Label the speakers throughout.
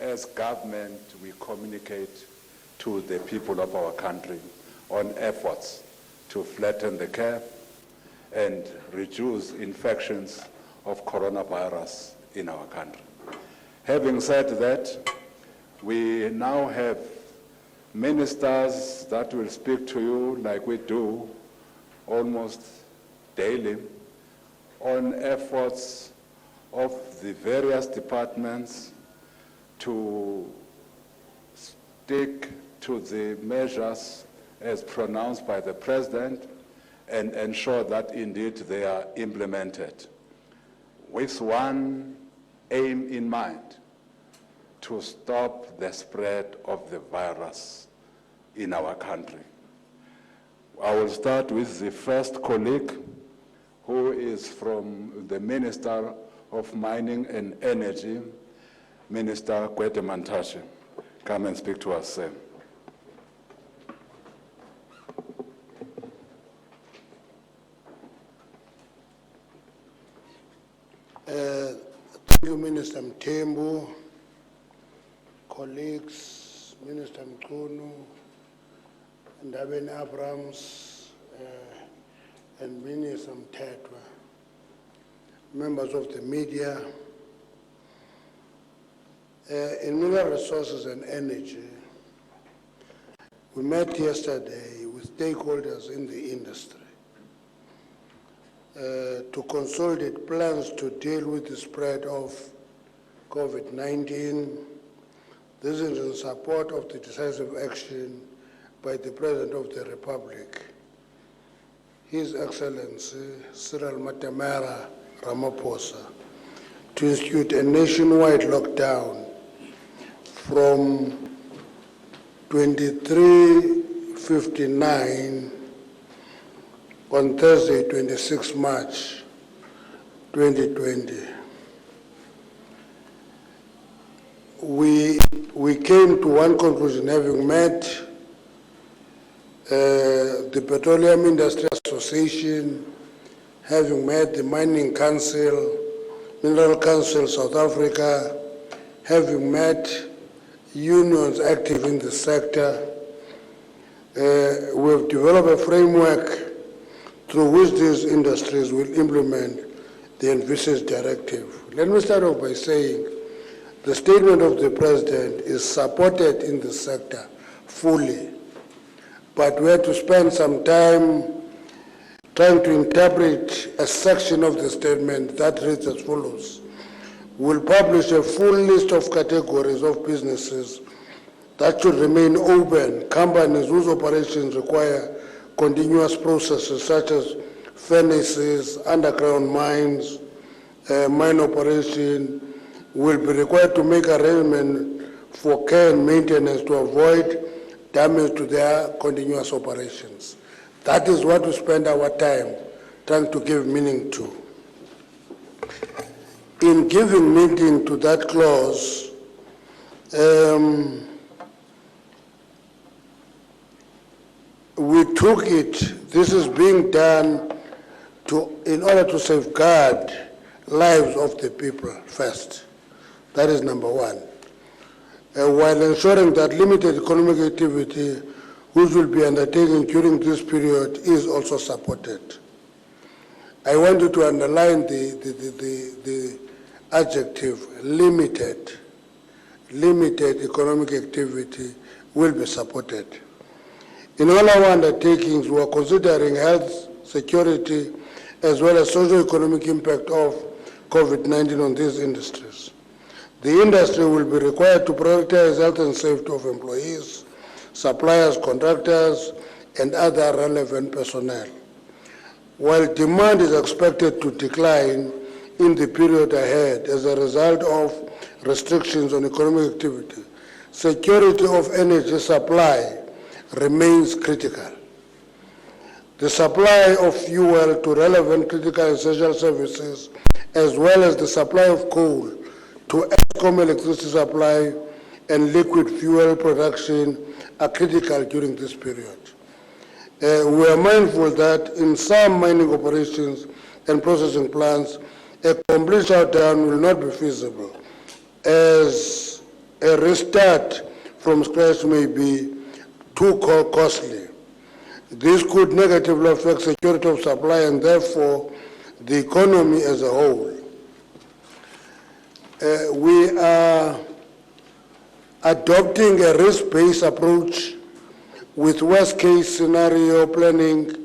Speaker 1: as government, we communicate to the people of our country on efforts to flatten the curve and reduce infections of coronavirus in our country. Having said that, we now have ministers that will speak to you like we do almost daily on efforts of the various departments to stick to the measures as pronounced by the President and ensure that indeed they are implemented with one aim in mind: to stop the spread of the virus in our country. I will start with the first colleague, who is from the Minister of Mining and Energy, Minister Gwede Mantashe. Come and speak to us, sir.
Speaker 2: Thank you, Minister Mthembu, colleagues, Minister Mkhunu, Ndabeni Abrams, and Minister Mthethwa, members of the media. In Mineral Resources and Energy, we met yesterday with stakeholders in the industry to consolidate plans to deal with the spread of COVID-19. This is in support of the decisive action by the President of the Republic, His Excellency Cyril Matamela Ramaphosa, to institute a nationwide lockdown from 23:59 on Thursday, 26 March 2020. We came to one conclusion, having met the Petroleum Industry Association, having met the Mining Council, Mineral Council South Africa, having met unions active in the sector. We have developed a framework through which these industries will implement the envisaged directive. Let me start off by saying the statement of the President is supported in the sector fully, but we had to spend some time trying to interpret a section of the statement that reads as follows: we'll publish a full list of categories of businesses that should remain open, companies whose operations require continuous processes such as furnaces, underground mines, mine operation, will be required to make arrangements for care and maintenance to avoid damage to their continuous operations. That is what we spend our time trying to give meaning to. In giving meaning to that clause, we took it, this is being done in order to safeguard lives of the people first. That is number one. While ensuring that limited economic activity which will be undertaken during this period is also supported. I want you to underline the adjective limited. Limited economic activity will be supported. In all our undertakings, we are considering health, security, as well as socio-economic impact of COVID-19 on these industries. The industry will be required to prioritize health and safety of employees, suppliers, contractors, and other relevant personnel. While demand is expected to decline in the period ahead as a result of restrictions on economic activity, security of energy supply remains critical. The supply of fuel to relevant critical and essential services, as well as the supply of coal to Eskom electricity supply and liquid fuel production are critical during this period. We are mindful that in some mining operations and processing plants, a complete shutdown will not be feasible, as a restart from scratch may be too costly. This could negatively affect security of supply and therefore the economy as a whole. We are adopting a risk-based approach with worst-case scenario planning,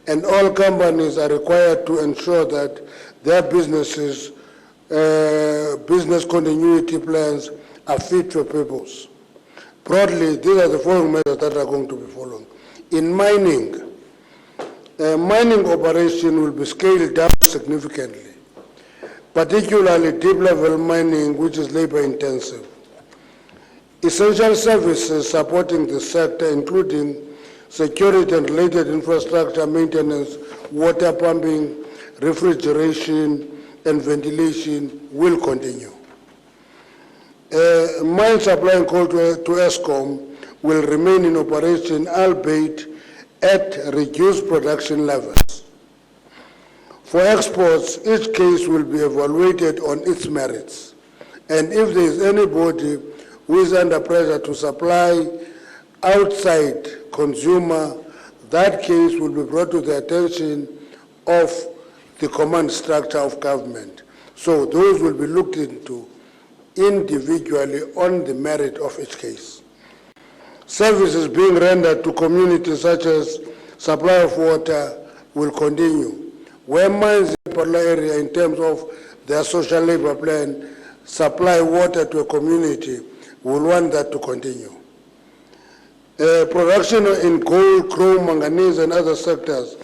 Speaker 2: and all companies are required to ensure that their business continuity plans are fit for purpose. Broadly, these are the following measures that are going to be followed. In mining, mining operation will be scaled down significantly, particularly deep-level mining, which is labor-intensive. Essential services supporting the sector, including security and related infrastructure, maintenance, water pumping, refrigeration, and ventilation will continue. Mine supplying coal to ESCOM will remain in operation, albeit at reduced production levels. For exports, each case will be evaluated on its merits, and if there is anybody who is under pressure to supply outside consumer, that case will be brought to the attention of the command structure of government. So those will be looked into individually on the merit of each case. Services being rendered to communities such as supply of water will continue. Where mines in a particular area in terms of their social labor plan supply water to a community, will want that to continue. Production in gold, chrome, manganese, and other sectors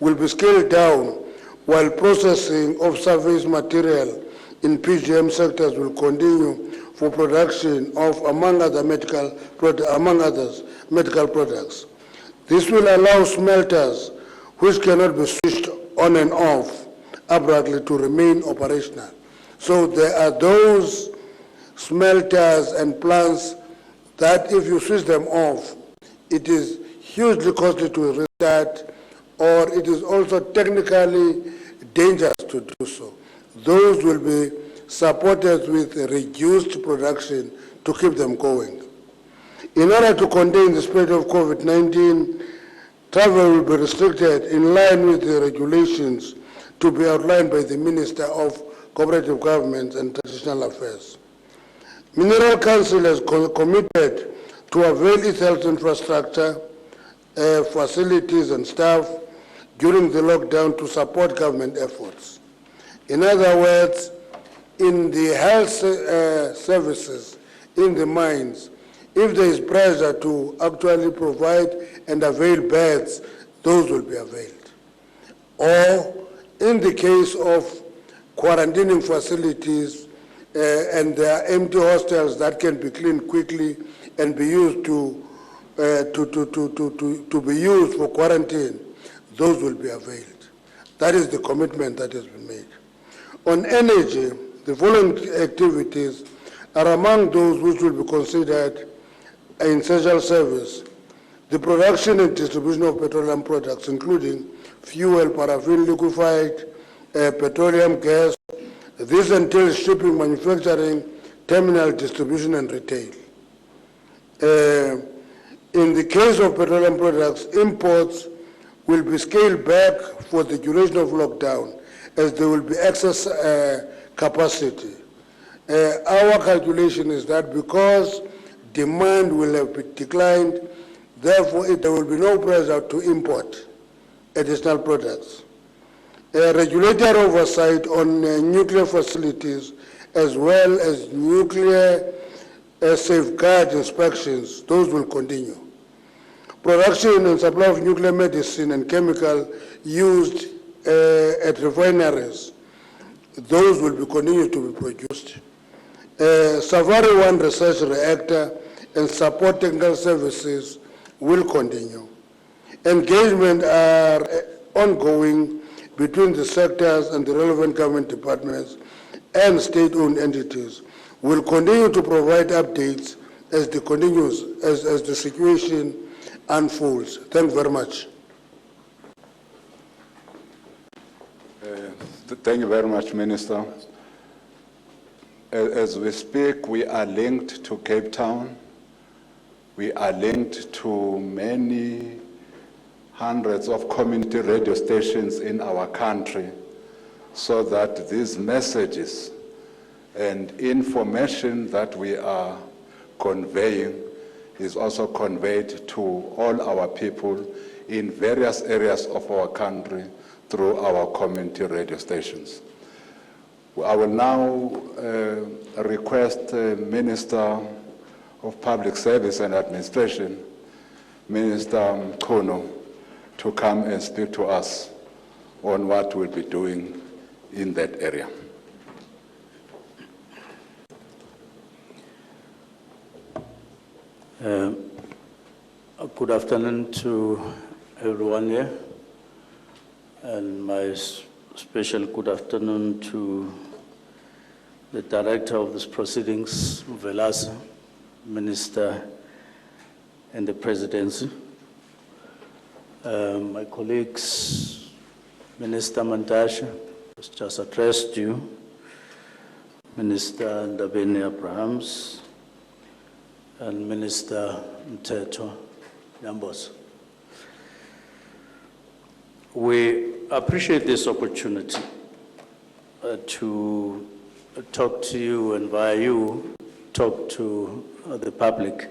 Speaker 2: will be scaled down, while processing of surface material in PGM sectors will continue for production of, among others, medical products. This will allow smelters which cannot be switched on and off abruptly to remain operational. So there are those smelters and plants that if you switch them off, it is hugely costly to restart, or it is also technically dangerous to do so. Those will be supported with reduced production to keep them going. In order to contain the spread of COVID-19, travel will be restricted in line with the regulations to be outlined by the Minister of Cooperative Government and Traditional Affairs. Mineral Council has committed to avail its health infrastructure, facilities and staff during the lockdown to support government efforts. In other words, in the health services in the mines, if there is pressure to actually provide and avail beds, those will be availed. Or in the case of quarantining facilities and there are empty hostels that can be cleaned quickly and be used to be used for quarantine, those will be availed. That is the commitment that has been made. On energy, the following activities are among those which will be considered an essential service. The production and distribution of petroleum products, including fuel, paraffin, liquefied petroleum gas. This entails shipping, manufacturing, terminal distribution, and retail. In the case of petroleum products, imports will be scaled back for the duration of lockdown, as there will be excess capacity. Our calculation is that because demand will have declined, therefore there will be no pressure to import additional products. Regulatory oversight on nuclear facilities, as well as nuclear safeguard inspections, those will continue. Production and supply of nuclear medicine and chemical used at refineries, those will be continued to be produced. Safari 1 research reactor and support technical services will continue. Engagement are ongoing between the sectors and the relevant government departments and state-owned entities. Will continue to provide updates as the situation unfolds. Thank you very much.
Speaker 1: Thank you very much, Minister. As we speak, we are linked to Cape Town. We are linked to many hundreds of community radio stations in our country, so that these messages and information that we are conveying is also conveyed to all our people in various areas of our country through our community radio stations. I will now request Minister of Public Service and Administration, Minister Mkhono, to come and speak to us on what we'll be doing in that area.
Speaker 3: Good afternoon to everyone here, and my special good afternoon to the director of these proceedings, Velasa, Minister and the Presidency, my colleagues, Minister Mantashe, who's just addressed you, Minister Ndabeni Abrahams, and Minister Mteto Yambos. We appreciate this opportunity to talk to you and via you talk to the public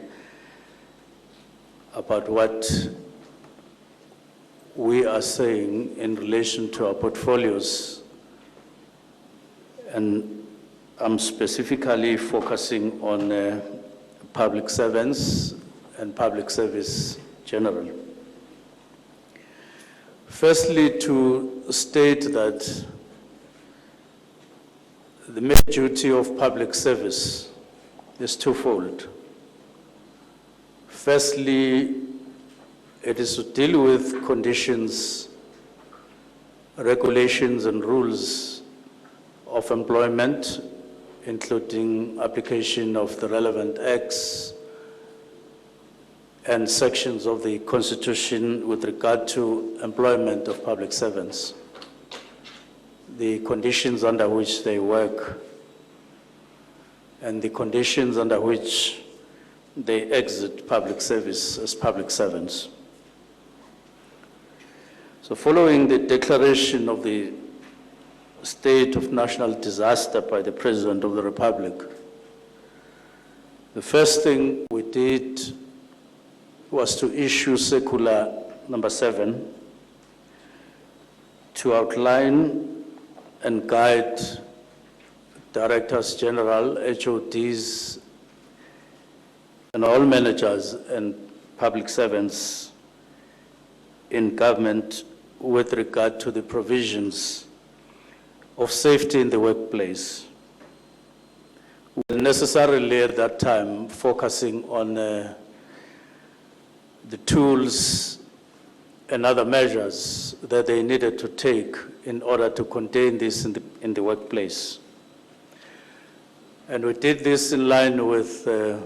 Speaker 3: about what we are saying in relation to our portfolios, and I'm specifically focusing on public servants and public service general. Firstly, to state that the main duty of public service is twofold. Firstly, it is to deal with conditions, regulations, and rules of employment, including application of the relevant acts and sections of the Constitution with regard to employment of public servants, the conditions under which they work, and the conditions under which they exit public service as public servants. So following the declaration of the state of national disaster by the President of the Republic, the first thing we did was to issue circular number 7 to outline and guide directors general, HODs, and all managers and public servants in government with regard to the provisions of safety in the workplace. We were necessarily at that time focusing on the tools and other measures that they needed to take in order to contain this in the workplace. And we did this in line with the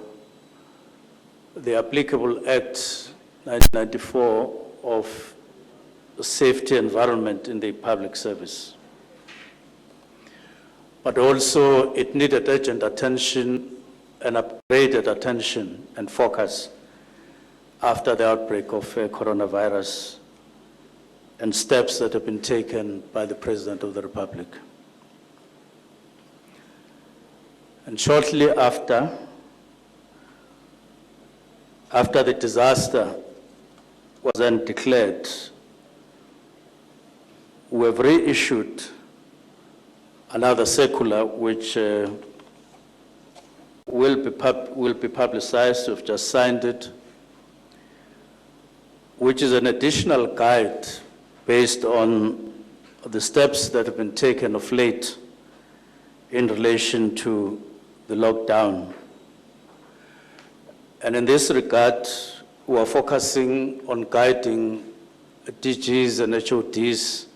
Speaker 3: applicable Act 1994 of safety environment in the public service. But also it needed urgent attention and upgraded attention and focus after the outbreak of coronavirus and steps that have been taken by the President of the Republic. And shortly after the disaster was then declared, we have reissued another circular which will be publicized. We've just signed it, which is an additional guide based on the steps that have been taken of late in relation to the lockdown. And in this regard, we are focusing on guiding DGs and HODs,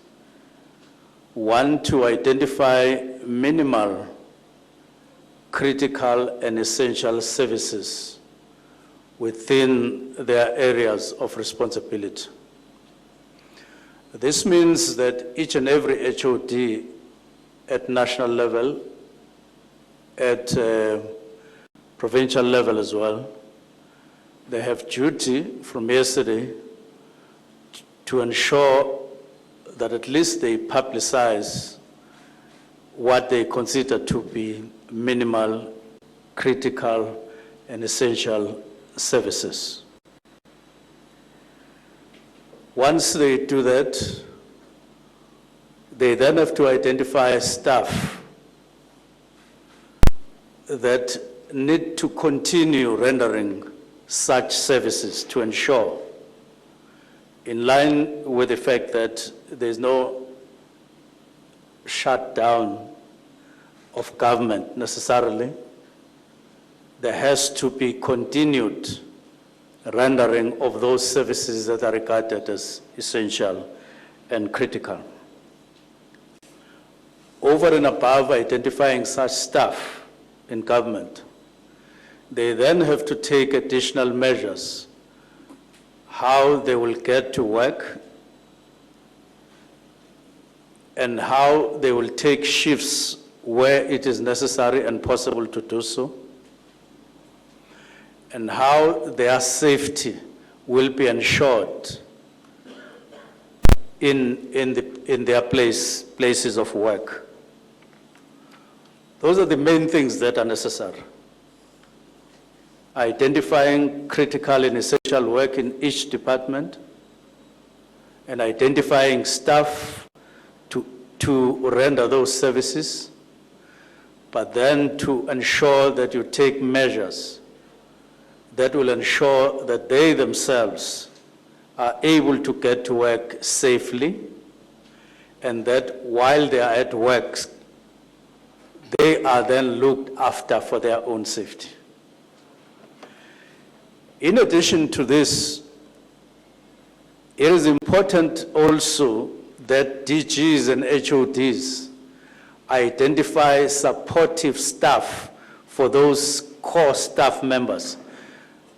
Speaker 3: one, to identify minimal, critical, and essential services within their areas of responsibility. This means that each and every HOD at national level at provincial level as well. They have duty from yesterday to ensure that at least they publicize what they consider to be minimal, critical, and essential services. Once they do that, they then have to identify staff that need to continue rendering such services to ensure, in line with the fact that there's no shutdown of government necessarily, there has to be continued rendering of those services that are regarded as essential and critical. Over and above identifying such staff in government, they then have to take additional measures, how they will get to work and how they will take shifts where it is necessary and possible to do so, and how their safety will be ensured in their places of work. Those are the main things that are necessary. Identifying critical and essential work in each department, and identifying staff to render those services, but then to ensure that you take measures that will ensure that they themselves are able to get to work safely, and that while they are at work, they are then looked after for their own safety. In addition to this, it is important also that DGs and HODs identify supportive staff for those core staff members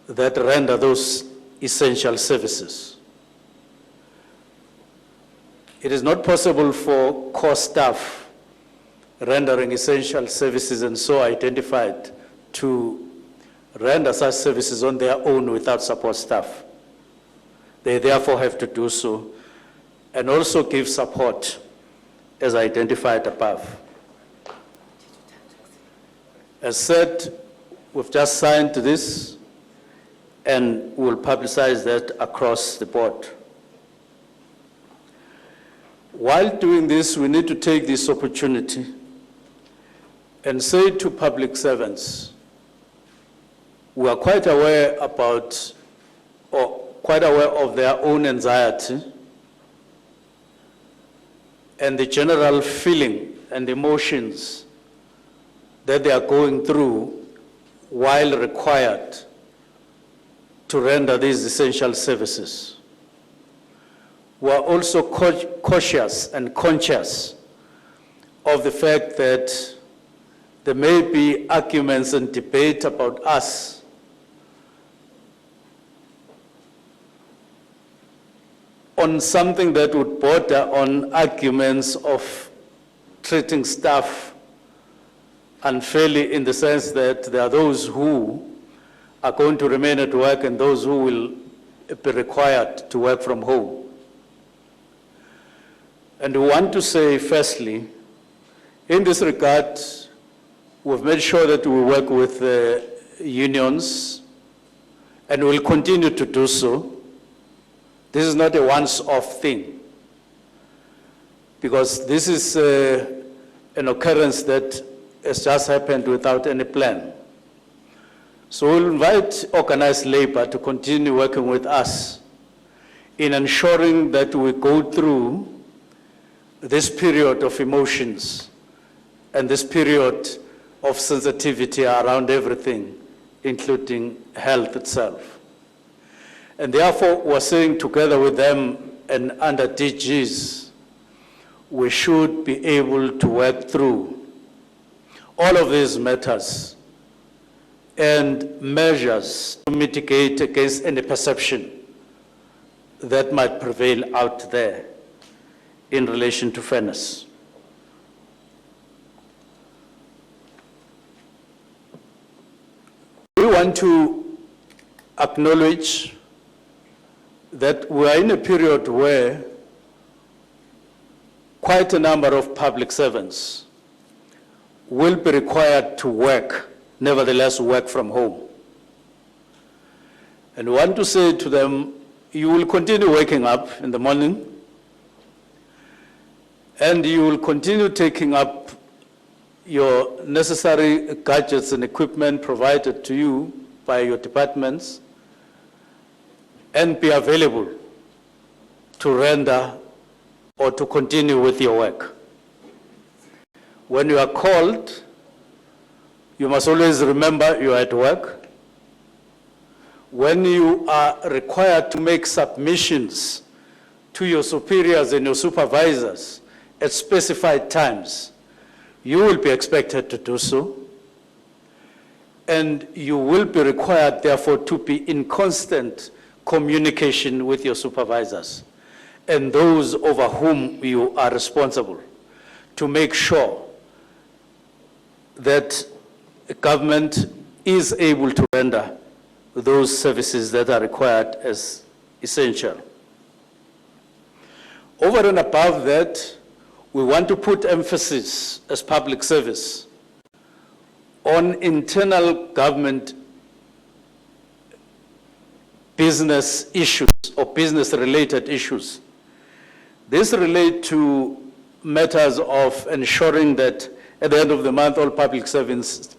Speaker 3: that render those essential services. It is not possible for core staff rendering essential services and so identified to render such services on their own without support staff. They therefore have to do so and also give support as identified above. As said, we've just signed this and we'll publicize that across the board. While doing this, we need to take this opportunity and say to public servants, we are quite aware about, or quite aware of their own anxiety and the general feeling and emotions that they are going through while required to render these essential services. We are also cautious and conscious of the fact that there may be arguments and debate about us on something that would border on arguments of treating staff unfairly, in the sense that there are those who are going to remain at work and those who will be required to work from home. And we want to say, firstly, in this regard, we've made sure that we work with unions and will continue to do so. This is not a once-off thing, because this is an occurrence that has just happened without any plan. So we'll invite organized labor to continue working with us in ensuring that we go through this period of emotions and this period of sensitivity around everything, including health itself. And therefore, we're saying together with them and under DGs, we should be able to work through all of these matters and measures to mitigate against any perception that might prevail out there in relation to fairness. We want to acknowledge that we are in a period where quite a number of public servants will be required to work, nevertheless work from home. And we want to say to them, you will continue waking up in the morning, and you will continue taking up your necessary gadgets and equipment provided to you by your departments, and be available to render or to continue with your work. When you are called, you must always remember you are at work. When you are required to make submissions to your superiors and your supervisors at specified times, you will be expected to do so. And you will be required, therefore, to be in constant communication with your supervisors and those over whom you are responsible to make sure that the government is able to render those services that are required as essential. Over and above that, we want to put emphasis as public service on internal government business issues or business-related issues. These relate to matters of ensuring that at the end of the month, all public servants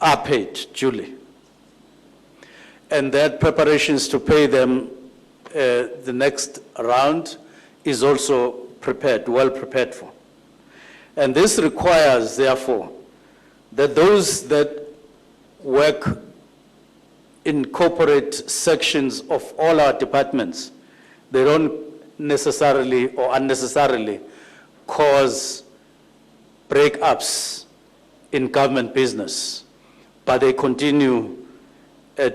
Speaker 3: are paid duly, and that preparations to pay them the next round is also prepared, well prepared for. And this requires, therefore, that those that work in corporate sections of all our departments, they don't necessarily or unnecessarily cause breakups in government business, but they continue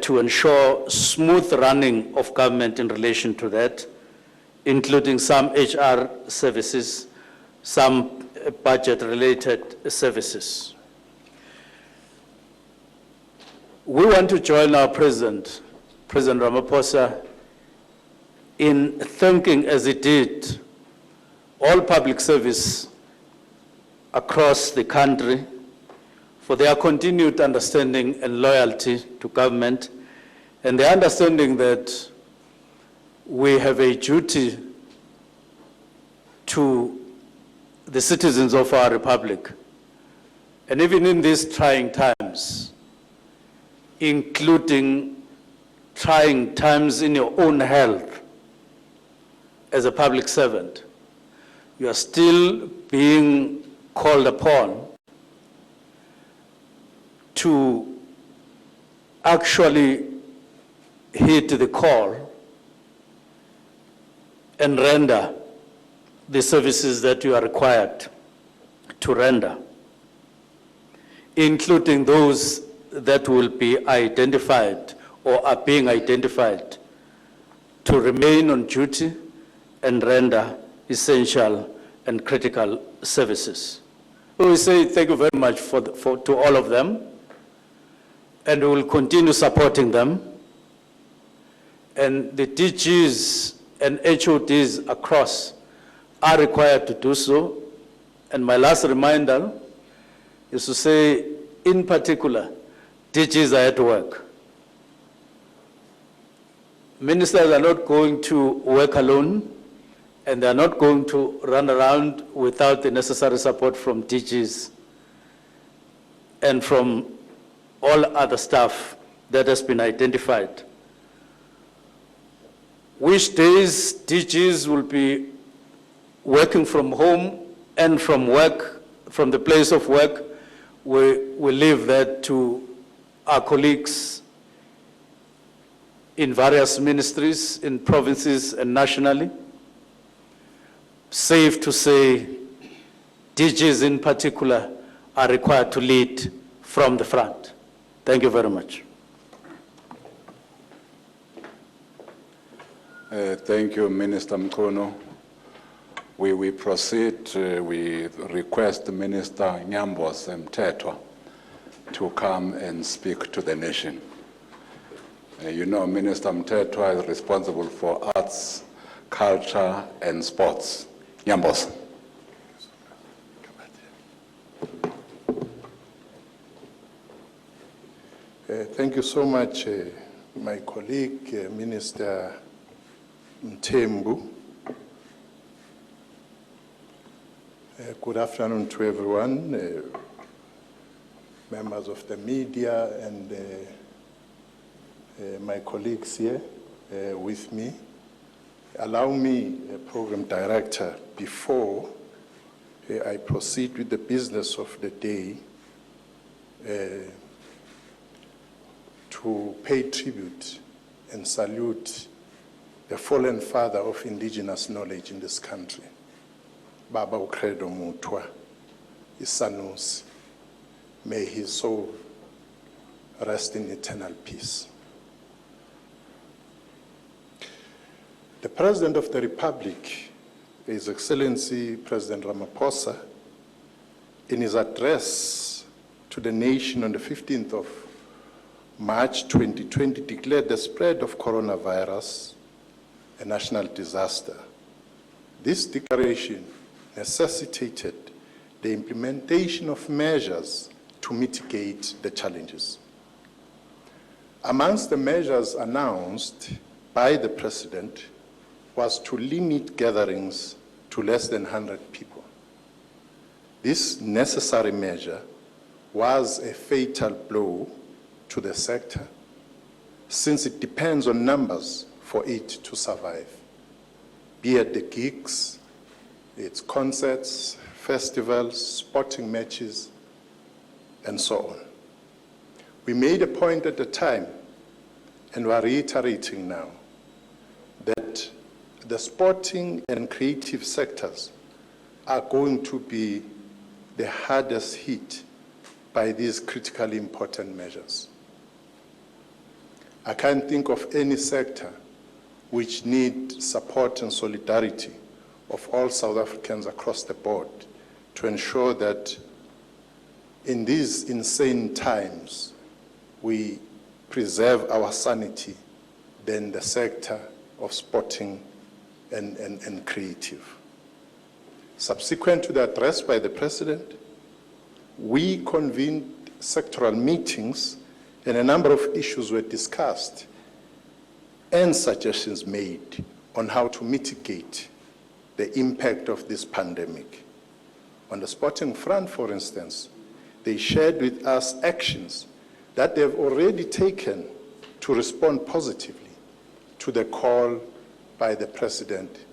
Speaker 3: to ensure smooth running of government in relation to that, including some HR services, some budget-related services. We want to join our President Ramaphosa, in thanking, as he did, all public service across the country for their continued understanding and loyalty to government, and the understanding that we have a duty to the citizens of our republic. And even in these trying times, including trying times in your own health as a public servant, you are still being called upon to actually heed the call and render the services that you are required to render, including those that will be identified or are being identified to remain on duty and render essential and critical services. We say thank you very much to all of them, and we will continue supporting them. And the DGs and HODs across are required to do so. And my last reminder is to say, in particular, DGs are at work. Ministers are not going to work alone, and they are not going to run around without the necessary support from DGs and from all other staff that has been identified. Which days DGs will be working from home and from work, from the place of work, we leave that to our colleagues in various ministries, in provinces and nationally. Safe to say, DGs in particular are required to lead from the front. Thank you very much.
Speaker 1: Thank you, Minister Mkono. We proceed, we request Minister Nyambos Mthethwa to come and speak to the nation. You know, Minister Mthethwa is responsible for arts, culture, and sports. Nyambos.
Speaker 4: Thank you so much, my colleague, Minister Mthembu. Good afternoon to everyone, members of the media and my colleagues here with me. Allow me, Program Director, before I proceed with the business of the day, to pay tribute and salute the fallen father of indigenous knowledge in this country, Baba Ukredo Mutwa, Isanusi. May his soul rest in eternal peace. The President of the Republic, His Excellency President Ramaphosa, in his address to the nation on the 15th of March 2020, declared the spread of coronavirus a national disaster. This declaration necessitated the implementation of measures to mitigate the challenges. Amongst the measures announced by the President was to limit gatherings to less than 100 people. This necessary measure was a fatal blow to the sector, since it depends on numbers for it to survive, be it the gigs, its concerts, festivals, sporting matches, and so on. We made a point at the time, and we are reiterating now, that the sporting and creative sectors are going to be the hardest hit by these critically important measures. I can't think of any sector which needs support and solidarity of all South Africans across the board to ensure that in these insane times we preserve our sanity than the sector of sporting and creative. Subsequent to the address by the President, we convened sectoral meetings and a number of issues were discussed and suggestions made on how to mitigate the impact of this pandemic. On the sporting front, for instance, they shared with us actions that they've already taken to respond positively to the call by the President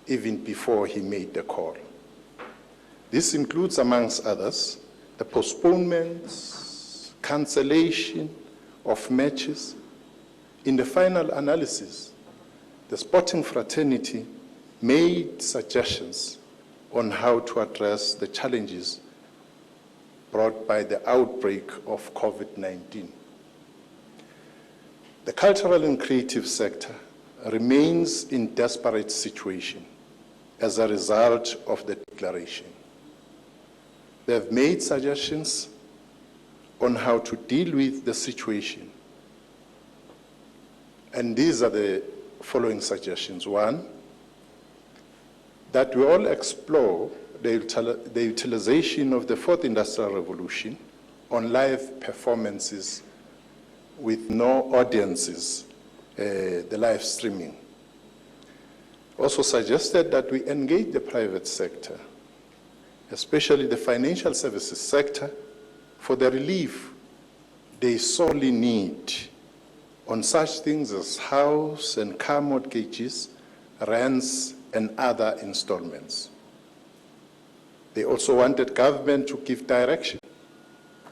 Speaker 4: even before he made the call. This includes, amongst others, the postponements, cancellation of matches. In the final analysis, the sporting fraternity made suggestions on how to address the challenges brought by the outbreak of COVID-19. The cultural and creative sector remains in desperate situation as a result of the declaration. They have made suggestions on how to deal with the situation. And these are the following suggestions. One, that we all explore the utilization of the fourth industrial revolution on live performances with no audiences, the live streaming. Also suggested that we engage the private sector, especially the financial services sector, for the relief they sorely need on such things as house and car mortgages, rents, and other installments. They also wanted government to give direction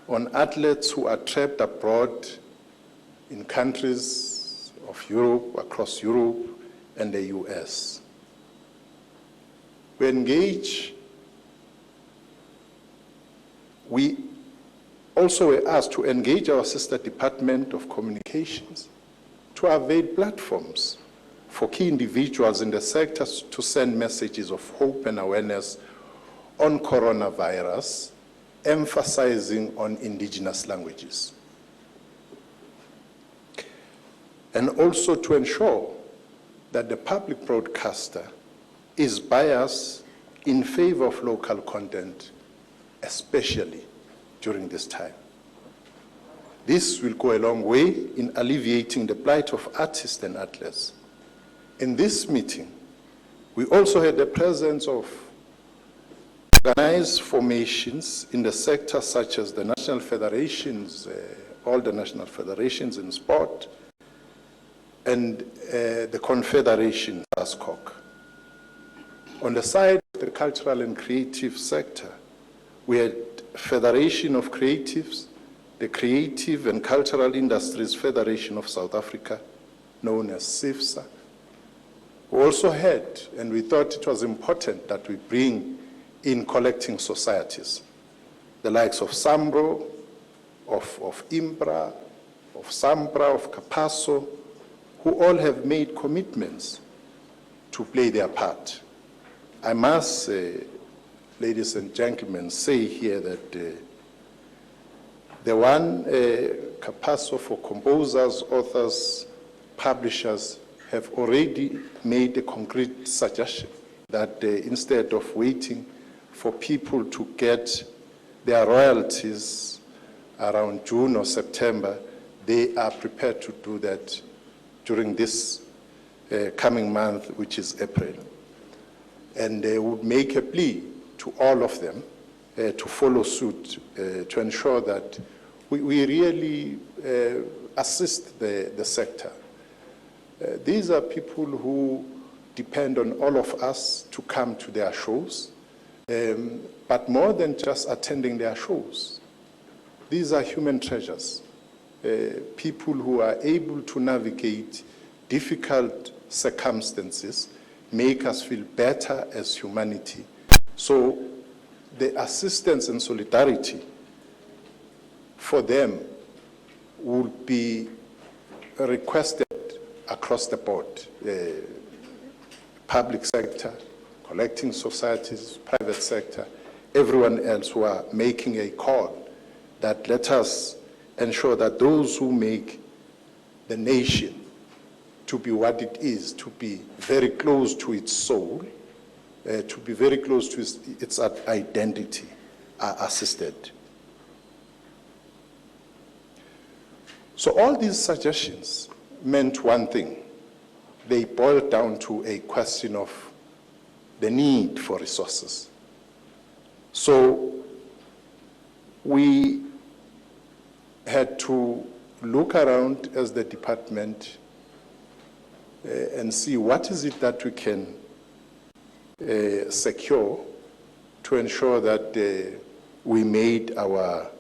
Speaker 4: on athletes who are trapped abroad in countries of Europe, across Europe, and the US. We also were asked to engage our sister Department of Communications to avail platforms for key individuals in the sectors to send messages of hope and awareness on coronavirus emphasizing on indigenous languages. And also to ensure that the public broadcaster is biased in favor of local content, especially during this time. This will go a long way in alleviating the plight of artists and athletes. In this meeting, we also had the presence of organized formations in the sector, such as the national federations, all the national federations in sport, and the confederation, ASCOC. On the side of the cultural and creative sector, we had Federation of Creatives, the Creative and Cultural Industries Federation of South Africa, known as CIFSA. We also had, and we thought it was important that we bring in collecting societies, the likes of SAMBRO, of IMPRA, of SAMPRA, of CAPASO, who all have made commitments to play their part. I must, ladies and gentlemen, say here that the one CAPASO for composers, authors, publishers have already made a concrete suggestion that instead of waiting for people to get their royalties around June or September, they are prepared to do that during this coming month, which is April. And they would make a plea to all of them to follow suit to ensure that we really assist the sector. These are people who depend on all of us to come to their shows, but more than just attending their shows. These are human treasures, people who are able to navigate difficult circumstances, make us feel better as humanity. So the assistance and solidarity for them would be requested across the board, public sector, collecting societies, private sector, everyone else who are making a call that let us ensure that those who make the nation to be what it is, to be very close to its soul, to be very close to its identity, are assisted. So all these suggestions meant one thing. They boiled down to a question of the need for resources. So we had to look around as the department and see what is it that we can secure to ensure that we made our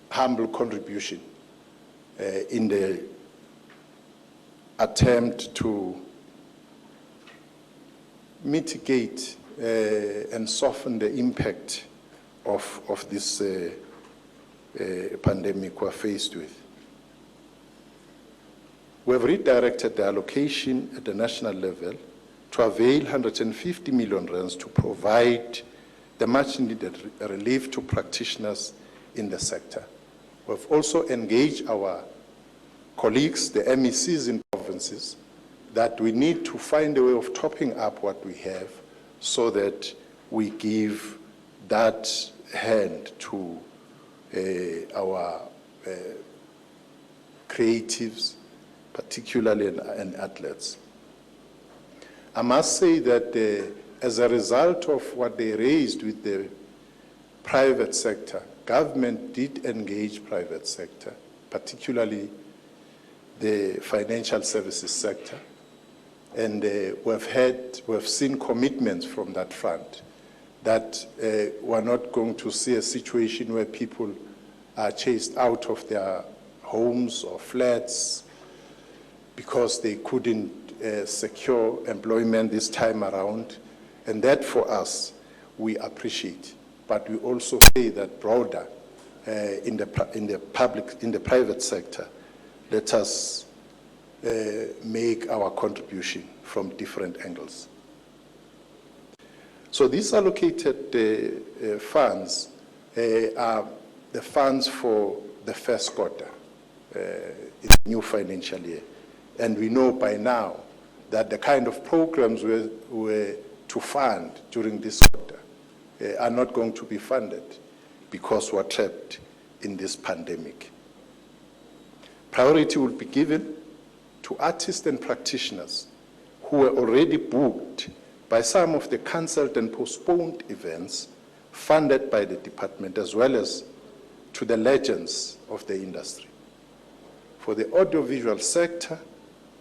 Speaker 4: humble contribution in the attempt to mitigate and soften the impact of this pandemic we're faced with. We have redirected the allocation at the national level to avail 150 million rands to provide the much needed relief to practitioners in the sector. We've also engaged our colleagues, the MECs in provinces, that we need to find a way of topping up what we have so that we give that hand to our creatives, particularly and athletes. I must say that as a result of what they raised with the private sector, government did engage private sector, particularly the financial services sector, and we've seen commitments from that front that we're not going to see a situation where people are chased out of their homes or flats because they couldn't secure employment this time around. And that for us, we appreciate. But we also say that broader in the private sector, let us make our contribution from different angles. So these allocated funds are the funds for the first quarter in the new financial year. And we know by now that the kind of programs were to fund during this quarter are not going to be funded because we're trapped in this pandemic. Priority will be given to artists and practitioners who were already booked by some of the cancelled and postponed events funded by the department, as well as to the legends of the industry. For the audiovisual sector,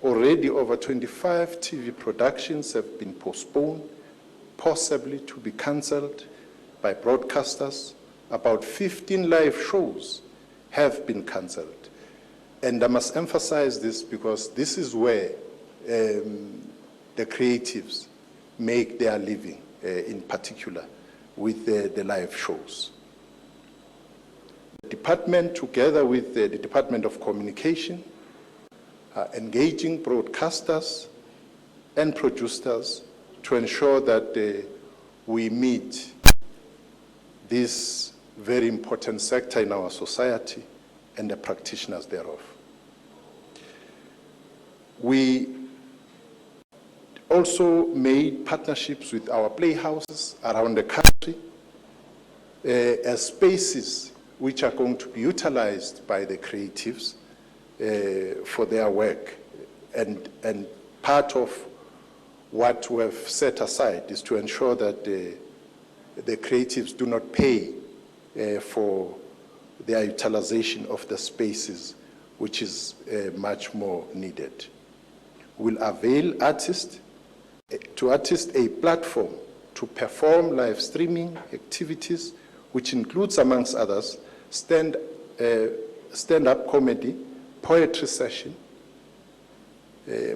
Speaker 4: already over 25 TV productions have been postponed, possibly to be cancelled by broadcasters. About 15 live shows have been cancelled. And I must emphasize this because this is where the creatives make their living, in particular with the live shows. The department, together with the Department of Communication, are engaging broadcasters and producers to ensure that we meet this very important sector in our society and the practitioners thereof. We also made partnerships with our playhouses around the country as spaces which are going to be utilized by the creatives for their work. And part of what we have set aside is to ensure that the creatives do not pay for their utilization of the spaces, which is much more needed. We'll avail artists a platform to perform live streaming activities, which includes, amongst others, stand-up comedy, poetry session,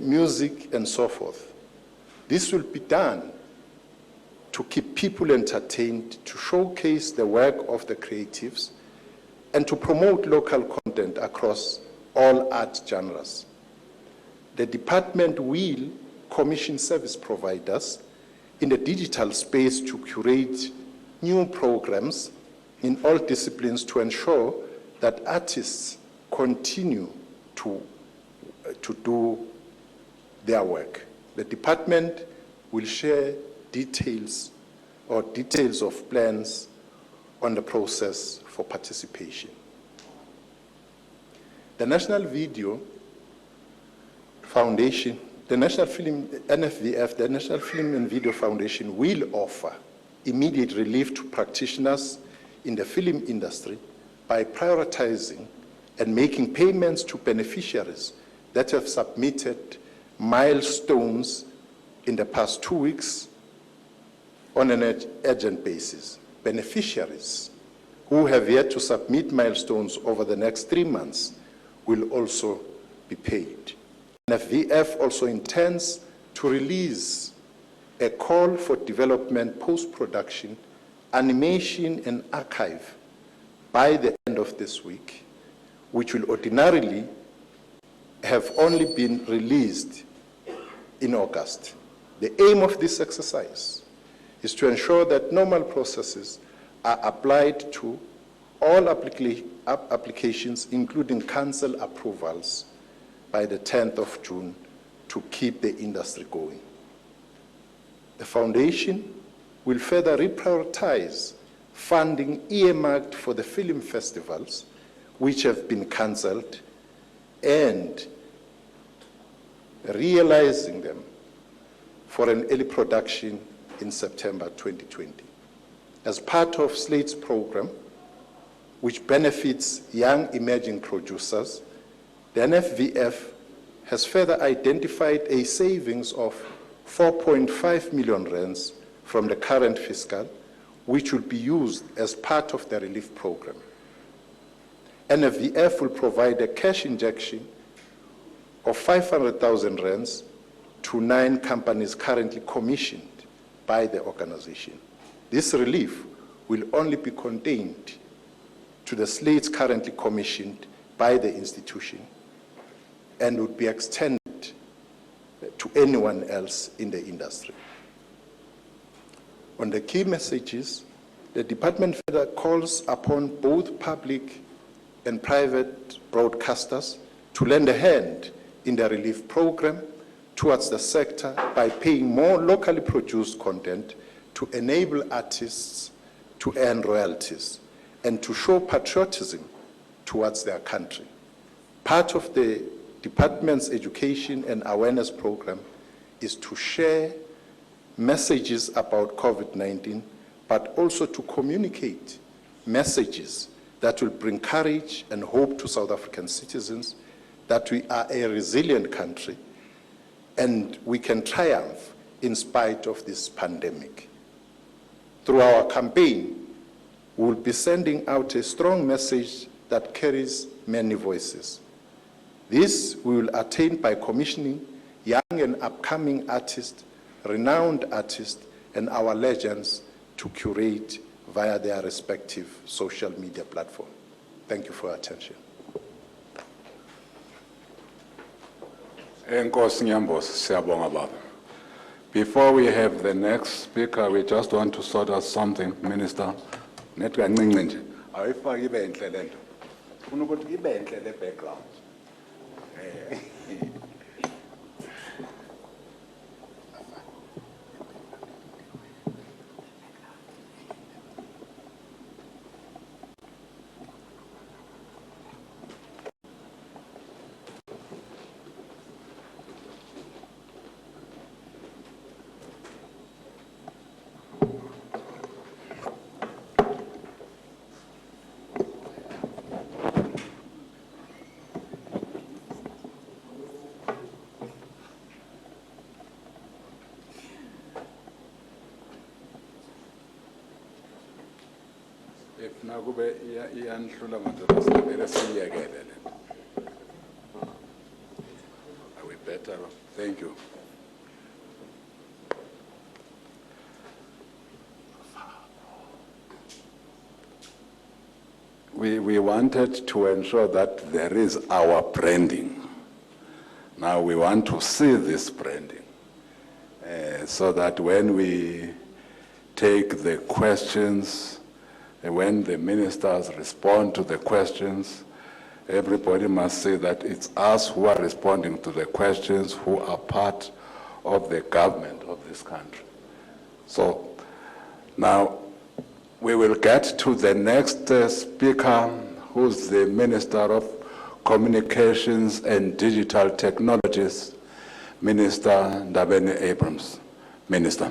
Speaker 4: music, and so forth. This will be done to keep people entertained, to showcase the work of the creatives, and to promote local content across all art genres. The department will commission service providers in the digital space to curate new programs in all disciplines to ensure that artists continue to do their work. The department will share details of plans on the process for participation. The National Video Foundation, the National Film, NFVF, the National Film and Video Foundation will offer immediate relief to practitioners in the film industry by prioritizing and making payments to beneficiaries that have submitted milestones in the past 2 weeks on an urgent basis. Beneficiaries who have yet to submit milestones over the next 3 months will also be paid. NFVF also intends to release a call for development, post-production, animation, and archive by the end of this week, which will ordinarily have only been released in August. The aim of this exercise is to ensure that normal processes are applied to all applications, including council approvals, by the 10th of June to keep the industry going. The foundation will further reprioritize funding earmarked for the film festivals which have been cancelled and realizing them for an early production in September 2020. As part of Slate's program, which benefits young emerging producers, the NFVF has further identified a savings of 4.5 million rands from the current fiscal, which will be used as part of the relief program. NFVF will provide a cash injection of 500,000 rands to 9 companies currently commissioned by the organization. This relief will only be contained to the slates currently commissioned by the institution and would be extended to anyone else in the industry. On the key messages, the department further calls upon both public and private broadcasters to lend a hand in the relief program towards the sector by paying more locally produced content to enable artists to earn royalties and to show patriotism towards their country. Part of the department's education and awareness program is to share messages about COVID-19, but also to communicate messages that will bring courage and hope to South African citizens that we are a resilient country and we can triumph in spite of this pandemic. Through our campaign, we will be sending out a strong message that carries many voices. This we will attain by commissioning young and upcoming artists, renowned artists, and our legends to curate via their respective social media platform. Thank you for your attention.
Speaker 1: Enkosi Nyambosi, siyabonga baba. Before we have the next speaker, we just want to sort out something, Minister. Nethi kancinci nje, awuyifaki ibe enhle le nto. Ufuna ukuthi ibe enhle le background. If nakube iyanhlula manje sivele siyekele le. Are we better? Thank you. We wanted to ensure that there is our branding. Now we want to see this branding so that when we take the questions, when the ministers respond to the questions, everybody must say that it's us who are responding to the questions who are part of the government of this country. So now we will get to the next speaker, who's the Minister of Communications and Digital Technologies, Minister Ndabeni Abrams. Minister.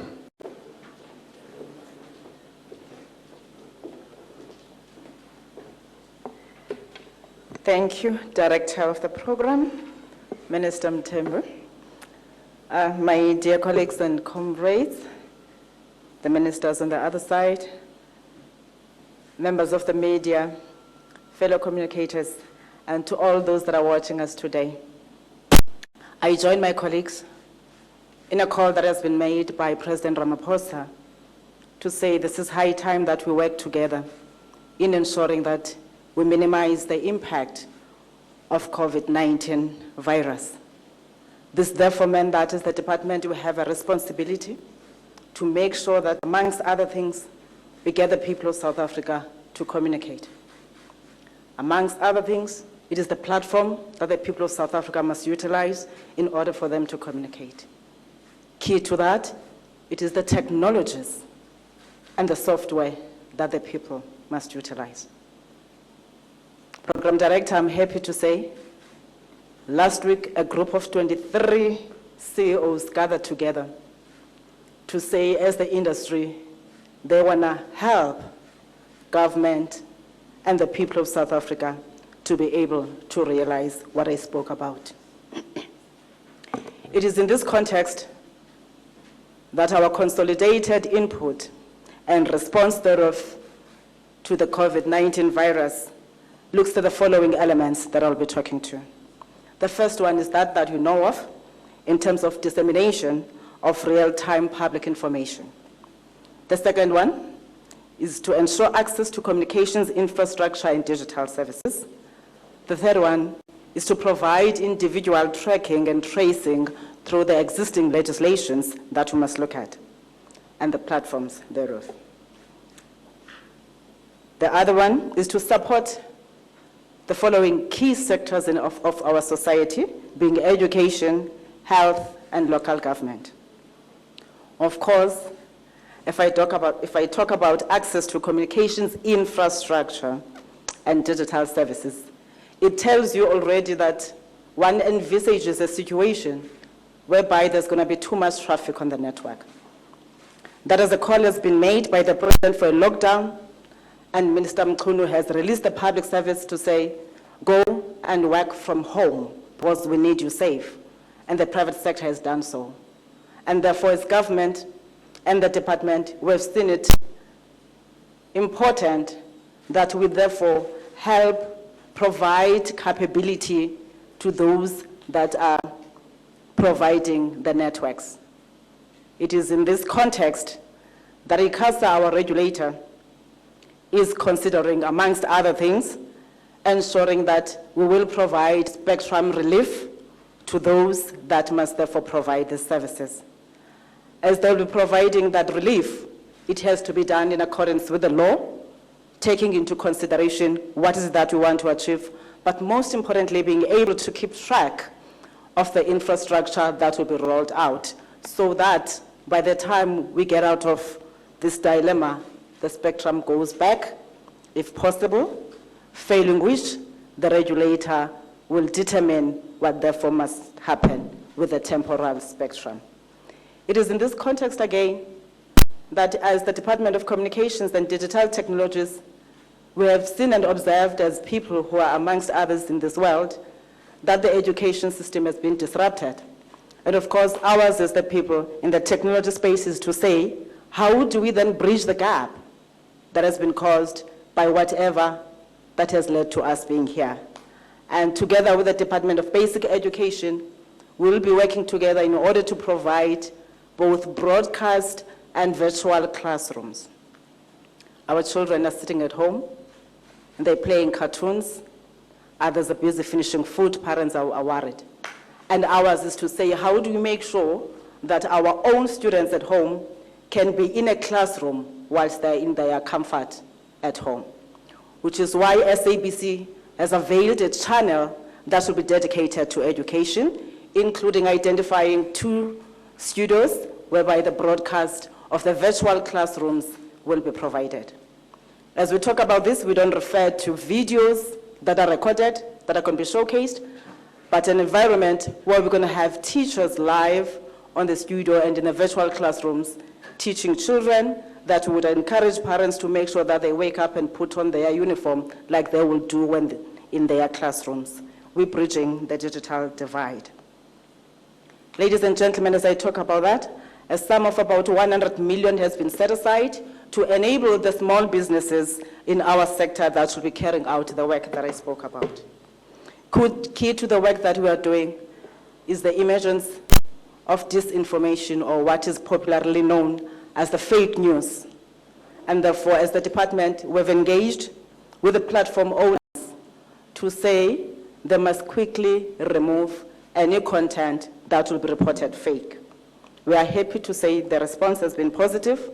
Speaker 5: Thank you, Director of the Program, Minister Mthembu. My dear colleagues and comrades, the ministers on the other side, members of the media, fellow communicators, and to all those that are watching us today. I join my colleagues in a call that has been made by President Ramaphosa to say this is high time that we work together in ensuring that we minimize the impact of COVID-19 virus. This therefore meant that as the department, we have a responsibility to make sure that, amongst other things, we get the people of South Africa to communicate. Amongst other things, it is the platform that the people of South Africa must utilize in order for them to communicate. Key to that, it is the technologies and the software that the people must utilize. Program Director, I'm happy to say, last week a group of 23 CEOs gathered together to say, as the industry, they want to help government and the people of South Africa to be able to realize what I spoke about. It is in this context that our consolidated input and response thereof to the COVID-19 virus looks to the following elements that I'll be talking to. The first one is that you know of in terms of dissemination of real-time public information. The second one is to ensure access to communications infrastructure and digital services. The third one is to provide individual tracking and tracing through the existing legislations that we must look at. and the platforms thereof. The other one is to support the following key sectors of our society, being education, health, and local government. Of course, if I talk about access to communications infrastructure and digital services, it tells you already that one envisages a situation whereby there's going to be too much traffic on the network. That is, a call has been made by the President for a lockdown, and Minister Mkhunu has released the public service to say, go and work from home because we need you safe. And the private sector has done so. And therefore, as government and the department, we've seen it important that we therefore help provide capability to those that are providing the networks. It is in this context that ICASA, our regulator, is considering, amongst other things, ensuring that we will provide spectrum relief to those that must therefore provide the services. As they'll be providing that relief, it has to be done in accordance with the law, taking into consideration what is it that we want to achieve, but most importantly, being able to keep track of the infrastructure that will be rolled out, so that by the time we get out of this dilemma, the spectrum goes back, if possible, failing which the regulator will determine what therefore must happen with the temporal spectrum. It is in this context again that as the Department of Communications and Digital Technologies, we have seen and observed as people who are amongst others in this world that the education system has been disrupted. And of course, ours as the people in the technology space is to say, how do we then bridge the gap that has been caused by whatever that has led to us being here? And together with the Department of Basic Education, we'll be working together in order to provide both broadcast and virtual classrooms. Our children are sitting at home, and they're playing cartoons. Others are busy finishing food. Parents are worried. And ours is to say, how do we make sure that our own students at home can be in a classroom whilst they're in their comfort at home? Which is why SABC has availed a channel that will be dedicated to education, including identifying 2 studios whereby the broadcast of the virtual classrooms will be provided. As we talk about this, we don't refer to videos that are recorded, that are going to be showcased, but an environment where we're going to have teachers live on the studio and in the virtual classrooms teaching children, that would encourage parents to make sure that they wake up and put on their uniform like they will do when in their classrooms. We're bridging the digital divide. Ladies and gentlemen, as I talk about that, a sum of about 100 million has been set aside to enable the small businesses in our sector that should be carrying out the work that I spoke about. Key to the work that we are doing is the emergence of disinformation, or what is popularly known as the fake news. And therefore, as the department, we've engaged with the platform owners to say they must quickly remove any content that will be reported fake. We are happy to say the response has been positive,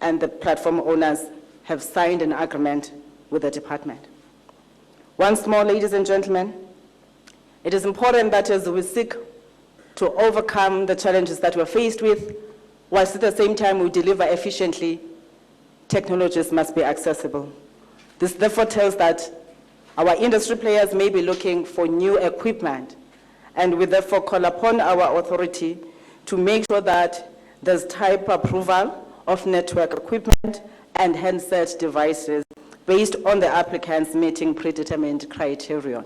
Speaker 5: and the platform owners have signed an agreement with the department. Once more, ladies and gentlemen, it is important that as we seek to overcome the challenges that we're faced with, whilst at the same time we deliver efficiently, technologies must be accessible. This therefore tells that our industry players may be looking for new equipment, and we therefore call upon our authority to make sure that there's type approval of network equipment and handset devices based on the applicants meeting predetermined criteria.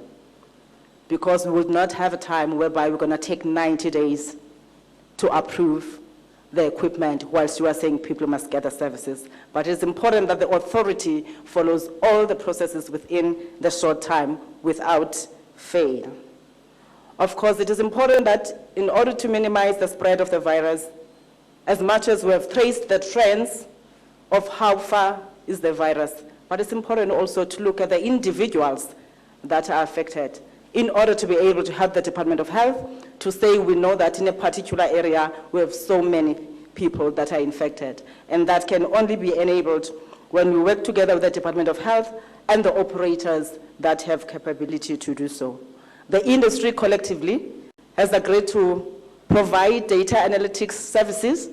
Speaker 5: Because we would not have a time whereby we're going to take 90 days to approve the equipment whilst you are saying people must get the services. But it's important that the authority follows all the processes within the short time without fail. Of course, it is important that in order to minimize the spread of the virus, as much as we have traced the trends of how far is the virus, but it's important also to look at the individuals that are affected in order to be able to help the Department of Health to say we know that in a particular area we have so many people that are infected. And that can only be enabled when we work together with the Department of Health and the operators that have capability to do so. The industry collectively has agreed to provide data analytics services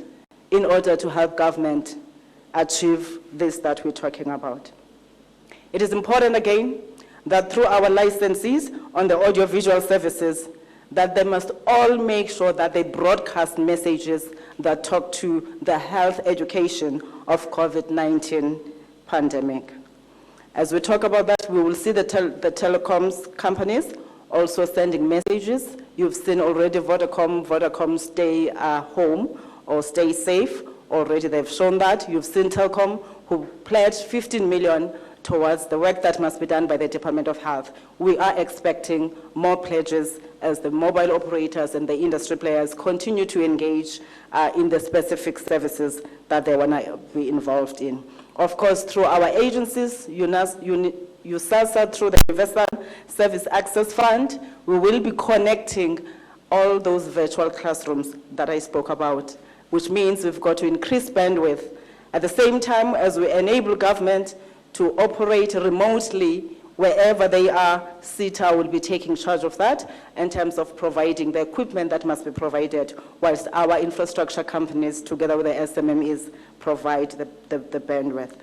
Speaker 5: in order to help government achieve this that we're talking about. It is important again that through our licensees on the audiovisual services, that they must all make sure that they broadcast messages that talk to the health education of COVID-19 pandemic. As we talk about that, we will see the telecoms companies also sending messages. You've seen already Vodacom stay home or stay safe. Already they've shown that. You've seen Telkom, who pledged 15 million towards the work that must be done by the Department of Health. We are expecting more pledges as the mobile operators and the industry players continue to engage in the specific services that they want to be involved in. Of course, through our agencies, USASA, through the Universal Service Access Fund, we will be connecting all those virtual classrooms that I spoke about, which means we've got to increase bandwidth. At the same time, as we enable government to operate remotely wherever they are, CETA will be taking charge of that in terms of providing the equipment that must be provided, whilst our infrastructure companies, together with the SMMEs, provide the bandwidth.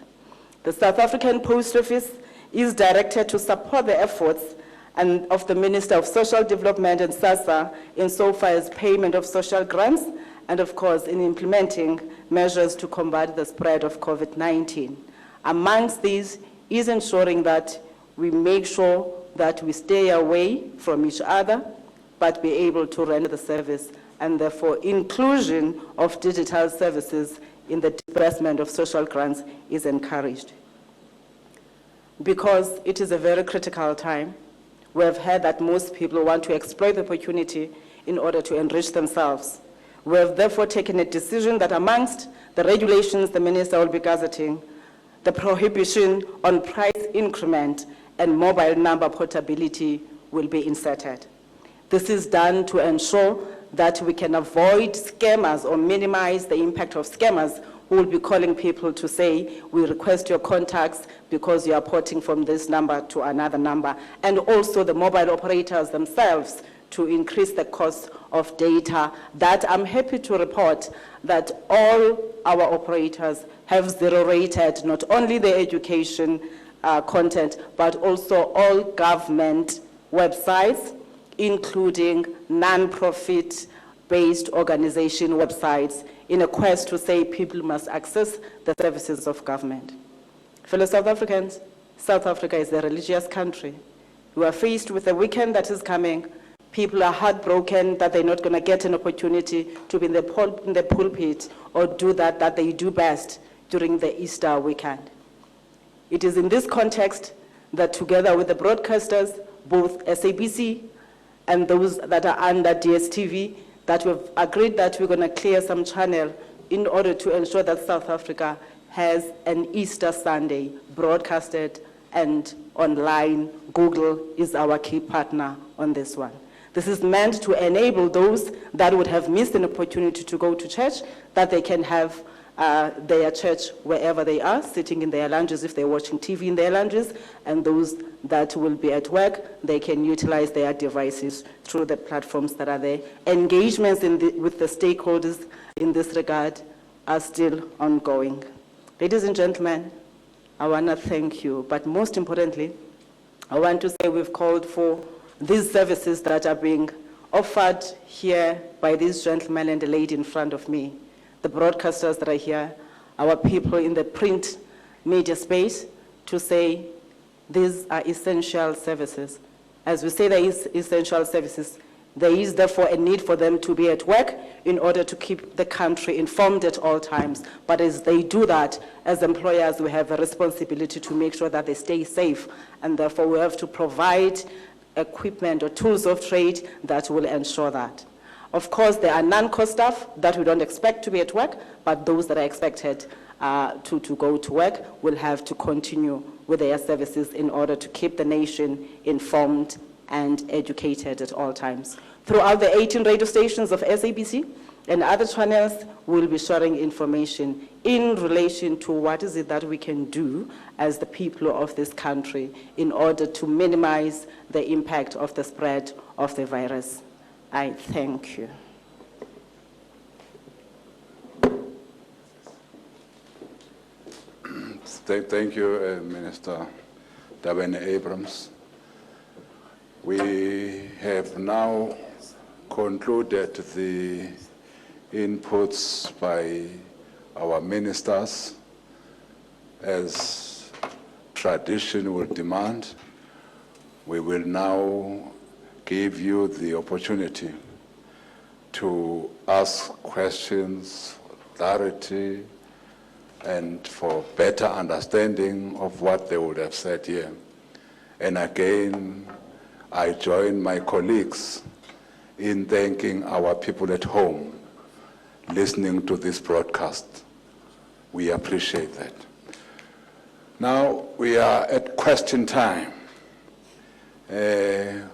Speaker 5: The South African Post Office is directed to support the efforts of the Minister of Social Development and SASSA insofar as payment of social grants, and of course in implementing measures to combat the spread of COVID-19. Amongst these is ensuring that we make sure that we stay away from each other, but be able to render the service, and therefore inclusion of digital services in the disbursement of social grants is encouraged. Because it is a very critical time, we have heard that most people want to exploit the opportunity in order to enrich themselves. We have therefore taken a decision that amongst the regulations the Minister will be gazetting, the prohibition on price increment and mobile number portability will be inserted. This is done to ensure that we can avoid scammers or minimize the impact of scammers who will be calling people to say, we request your contacts because you are porting from this number to another number, and also the mobile operators themselves to increase the cost of data. That I'm happy to report that all our operators have zero-rated not only the education content, but also all government websites, including non-profit-based organization websites, in a quest to say people must access the services of government. Fellow South Africans, South Africa is a religious country. We are faced with a weekend that is coming. People are heartbroken that they're not going to get an opportunity to be in the pulpit or do that they do best during the Easter weekend. It is in this context that together with the broadcasters, both SABC and those that are under DSTV, that we've agreed that we're going to clear some channel in order to ensure that South Africa has an Easter Sunday broadcasted and online. Google is our key partner on this one. This is meant to enable those that would have missed an opportunity to go to church, that they can have their church wherever they are, sitting in their lounges if they're watching TV in their lounges, and those that will be at work, they can utilize their devices through the platforms that are there. Engagements with the stakeholders in this regard are still ongoing. Ladies and gentlemen, I want to thank you, but most importantly, I want to say we've called for these services that are being offered here by these gentlemen and the lady in front of me, the broadcasters that are here, our people in the print media space, to say these are essential services. As we say, there is essential services. There is therefore a need for them to be at work in order to keep the country informed at all times. But as they do that, as employers, we have a responsibility to make sure that they stay safe, and therefore we have to provide equipment or tools of trade that will ensure that. Of course, there are non-core staff that we don't expect to be at work, but those that are expected to go to work will have to continue with their services in order to keep the nation informed and educated at all times. Throughout the 18 radio stations of SABC, And other channels will be sharing information in relation to what is it that we can do as the people of this country in order to minimize the impact of the spread of the virus. I thank you.
Speaker 1: Thank you, Minister Ndabeni Abrams. We have now concluded the inputs by our ministers. As tradition will demand, we will now give you the opportunity to ask questions, clarity, and for better understanding of what they would have said here. And again, I join my colleagues in thanking our people at home listening to this broadcast. We appreciate that. Now we are at question time. We'll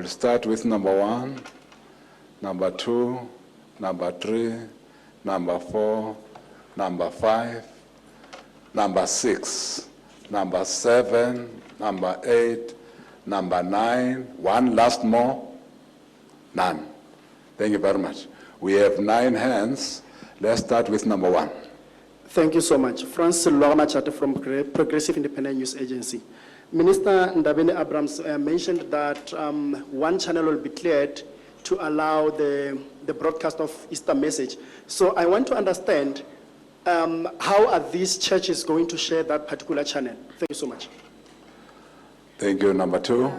Speaker 1: start with number 1, number 2, number 3, number 4, number 5, number 6, number 7, number 8, number 9, one last more? None. Thank you very much. We have 9 hands. Let's start with number 1.
Speaker 6: Thank you so much. Francis Logamachate from Progressive Independent News Agency. Minister Ndabeni Abrams mentioned that one channel will be cleared to allow the broadcast of Easter message. So I want to understand how are these churches going to share that particular channel? Thank you so much.
Speaker 1: Thank you. Number 2.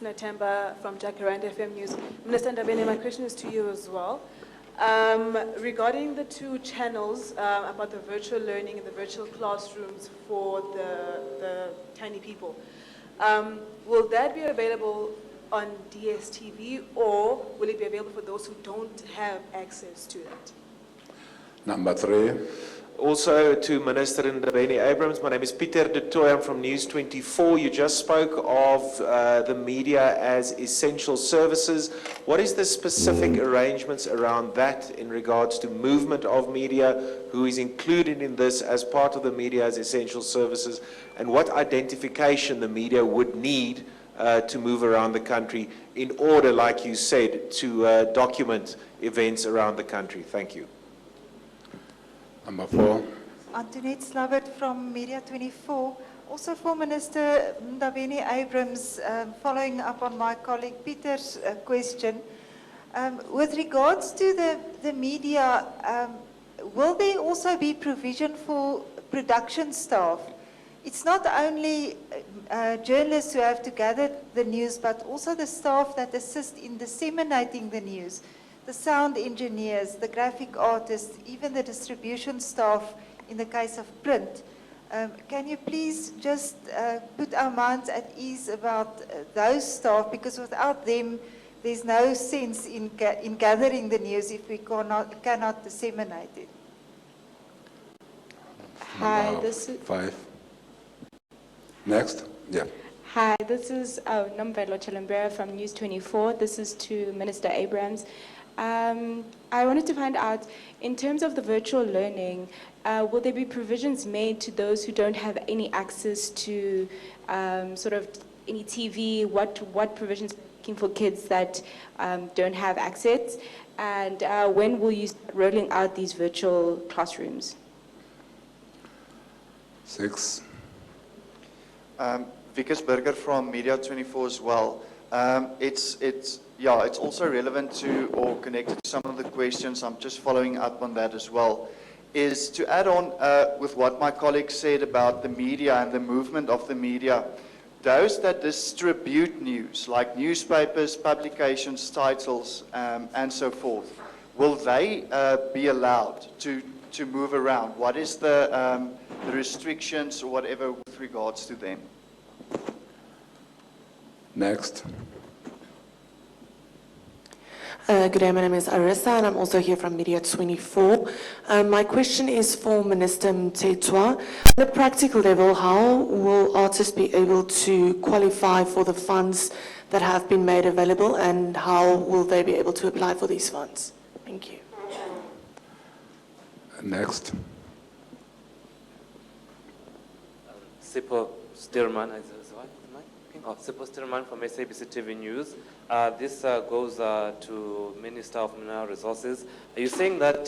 Speaker 7: Natemba from Jacaranda FM News. Minister Ndabeni, my question is to you as well. Regarding the 2 channels about the virtual learning and the virtual classrooms for the tiny people, will that be available on DSTV or will it be available for those who don't have access to that?
Speaker 1: Number 3.
Speaker 8: Also to Minister Ndabeni Abrams, my name is Peter de Tooy, I'm from News 24. You just spoke of the media as essential services. What is the specific arrangements around that in regards to movement of media? Who is included in this as part of the media as essential services? And what identification the media would need to move around the country in order, like you said, to document events around the country? Thank you.
Speaker 1: Number 4.
Speaker 9: Antoinette Slavert from Media 24. Also for Minister Ndabeni Abrams, following up on my colleague Peter's question, with regards to the media, will there also be provision for production staff? It's not only journalists who have to gather the news, but also the staff that assist in disseminating the news. The sound engineers, the graphic artists, even the distribution staff in the case of print. Can you please just put our minds at ease about those staff, because without them, there's no sense in gathering the news if we cannot disseminate it.
Speaker 10: Hi, this is
Speaker 1: 5. Next. Yeah.
Speaker 10: Hi, this is Nomvelo Chalambera from News 24. This is to Minister Abrams. I wanted to find out, in terms of the virtual learning, will there be provisions made to those who don't have any access to sort of any TV? What provisions for kids that don't have access? And when will you start rolling out these virtual classrooms?
Speaker 1: 6.
Speaker 11: Vickers Burger from Media 24 as well. It's also relevant to or connected to some of the questions. I'm just following up on that as well. Is to add on with what my colleague said about the media and the movement of the media. Those that distribute news, like newspapers, publications, titles, and so forth, will they be allowed to move around? What is the restrictions or whatever with regards to them?
Speaker 1: Next.
Speaker 12: Good day, my name is Arissa, and I'm also here from Media 24. My question is for Minister Mthethwa. On a practical level, how will artists be able to qualify for the funds that have been made available, and how will they be able to apply for these funds? Thank you.
Speaker 1: Next.
Speaker 13: Sipho Stirman, Sipho Stirman from SABC TV News. This goes to Minister of Mineral Resources. Are you saying that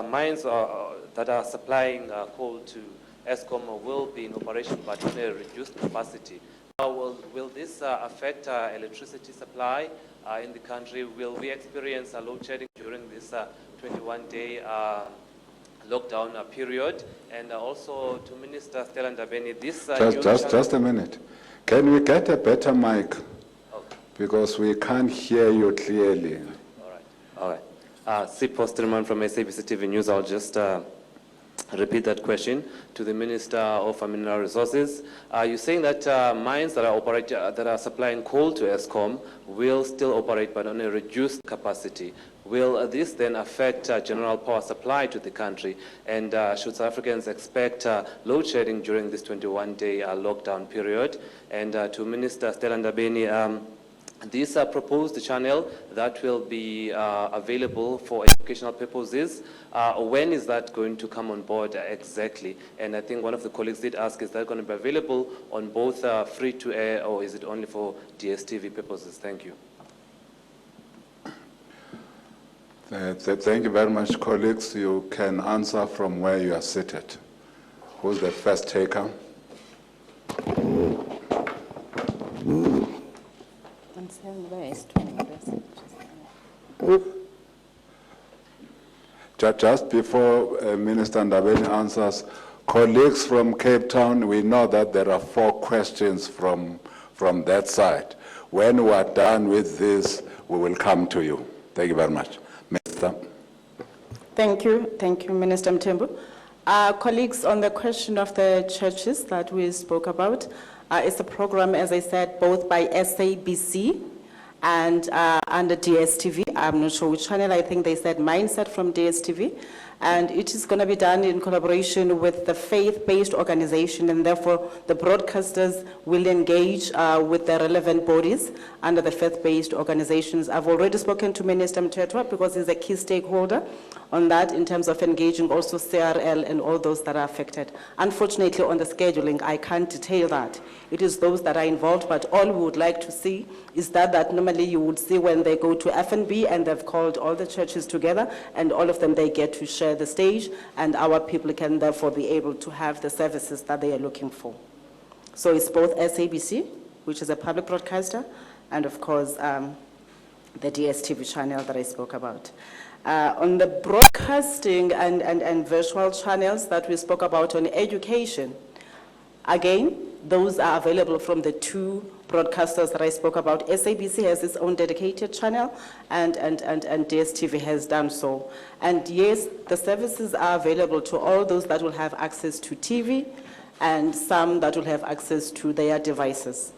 Speaker 13: mines that are supplying coal to Eskom will be in operation but in a reduced capacity? Will this affect electricity supply in the country? Will we experience a load shedding during this 21-day lockdown period? And also to Minister Stella Ndabeni, this
Speaker 1: Just a minute. Can we get a better mic?
Speaker 13: Okay.
Speaker 1: Because we can't hear you clearly.
Speaker 13: All right. Sipho Stirman from SABC TV News. I'll just repeat that question to the Minister of Mineral Resources. Are you saying that mines that are supplying coal to Eskom will still operate but on a reduced capacity? Will this then affect general power supply to the country? And should South Africans expect load shedding during this 21-day lockdown period? And to Minister Stella Ndabeni, this proposed channel that will be available for educational purposes, when is that going to come on board exactly? And I think one of the colleagues did ask, is that going to be available on both free-to-air or is it only for DSTV purposes? Thank you.
Speaker 1: Thank you very much, colleagues. You can answer from where you are seated. Who's the first taker? Just before Minister Ndabeni answers, colleagues from Cape Town, we know that there are 4 questions from that side. When we are done with this, we will come to you. Thank you very much. Minister.
Speaker 5: Thank you, Minister Mthembu. Colleagues, on the question of the churches that we spoke about, it's a program, as I said, both by SABC and under DSTV. I'm not sure which channel. I think they said Mindset from DSTV. And it is going to be done in collaboration with the faith-based organization, and therefore the broadcasters will engage with the relevant bodies under the faith-based organizations. I've already spoken to Minister Mthethwa because he's a key stakeholder on that in terms of engaging also CRL and all those that are affected. Unfortunately, on the scheduling, I can't detail that. It is those that are involved, but all we would like to see is that normally you would see when they go to F&B and they've called all the churches together and all of them, they get to share the stage, and our people can therefore be able to have the services that they are looking for. So it's both SABC, which is a public broadcaster, and of course the DSTV channel that I spoke about. On the broadcasting and virtual channels that we spoke about on education, again, those are available from the 2 broadcasters that I spoke about. SABC has its own dedicated channel, and DSTV has done so. And yes, the services are available to all those that will have access to TV and some that will have access to their devices.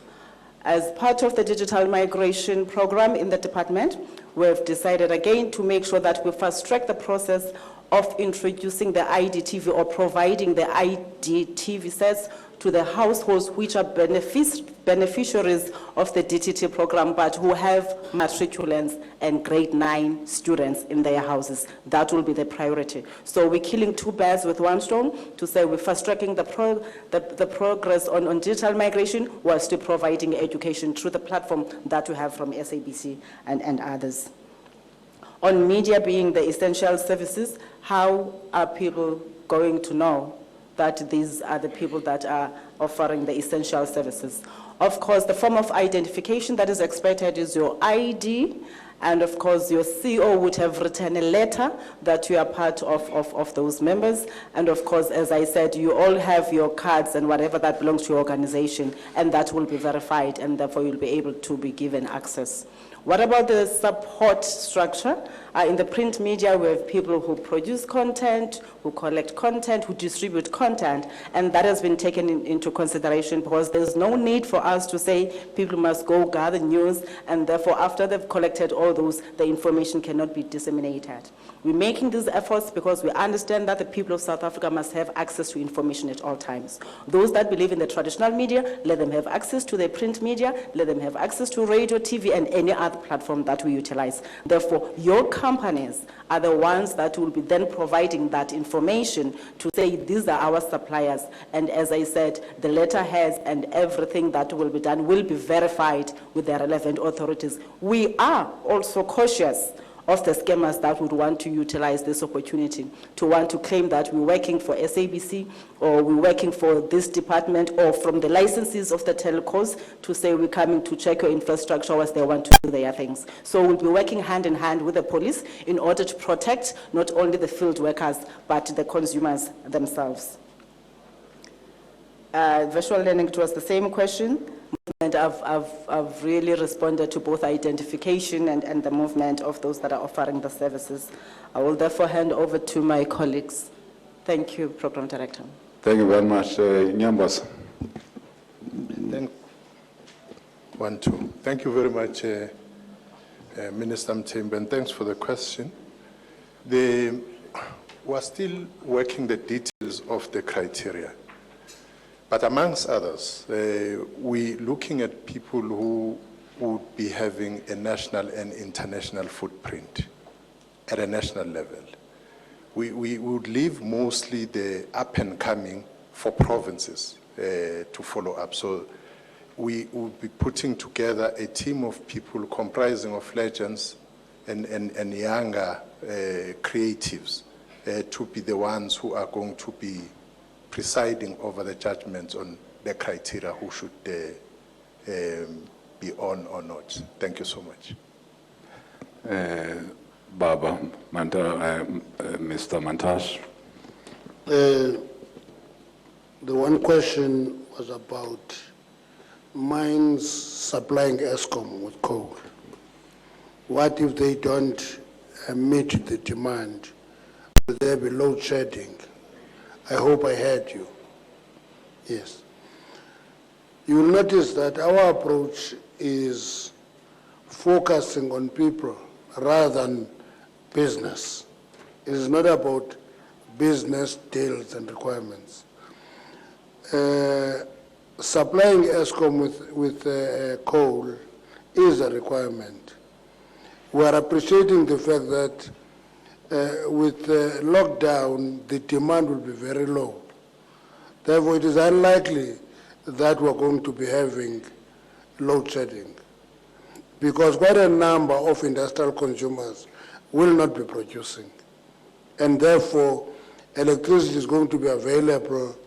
Speaker 5: As part of the digital migration program in the department, we've decided again to make sure that we fast-track the process of introducing the IDTV or providing the IDTV sets to the households which are beneficiaries of the DTT program, but who have matriculants and grade 9 students in their houses. That will be the priority. So we're killing 2 birds with 1 stone to say we're fast-tracking the progress on digital migration while still providing education through the platform that we have from SABC and others. On media being the essential services, how are people going to know that these are the people that are offering the essential services? Of course, the form of identification that is expected is your ID, and of course your CEO would have written a letter that you are part of those members. And of course, as I said, you all have your cards and whatever that belongs to your organization, and that will be verified, and therefore you'll be able to be given access. What about the support structure? In the print media, we have people who produce content, who collect content, who distribute content, and that has been taken into consideration because there's no need for us to say people must go gather news, and therefore after they've collected all those, the information cannot be disseminated. We're making these efforts because we understand that the people of South Africa must have access to information at all times. Those that believe in the traditional media, let them have access to the print media, let them have access to radio, TV, and any other platform that we utilize. Therefore, your companies are the ones that will be then providing that information to say these are our suppliers. And as I said, the letterheads and everything that will be done will be verified with the relevant authorities. We are also cautious of the scammers that would want to utilize this opportunity to want to claim that we're working for SABC or we're working for this department or from the licenses of the telcos to say we're coming to check your infrastructure whilst they want to do their things. So we'll be working hand in hand with the police in order to protect not only the field workers but the consumers themselves. Virtual learning, it was the same question. And I've really responded to both identification and the movement of those that are offering the services. I will therefore hand over to my colleagues. Thank you, Program Director.
Speaker 1: Thank you very much, Nyambas.
Speaker 4: Thank you very much, Minister Mthembu, and thanks for the question. We're still working the details of the criteria. But amongst others, we're looking at people who would be having a national and international footprint at a national level. We would leave mostly the up and coming for provinces to follow up. So we would be putting together a team of people comprising of legends and younger creatives to be the ones who are going to be presiding over the judgments on the criteria who should be on or not. Thank you so much.
Speaker 1: Mr. Mantashe.
Speaker 2: The one question was about mines supplying Eskom with coal. What if they don't meet the demand? Will there be load shedding? I hope I heard you. Yes. You will notice that our approach is focusing on people rather than business. It is not about business deals and requirements. Supplying Eskom with coal is a requirement. We are appreciating the fact that with the lockdown, the demand will be very low. Therefore, it is unlikely that we're going to be having load shedding because quite a number of industrial consumers will not be producing. And therefore, electricity is going to be available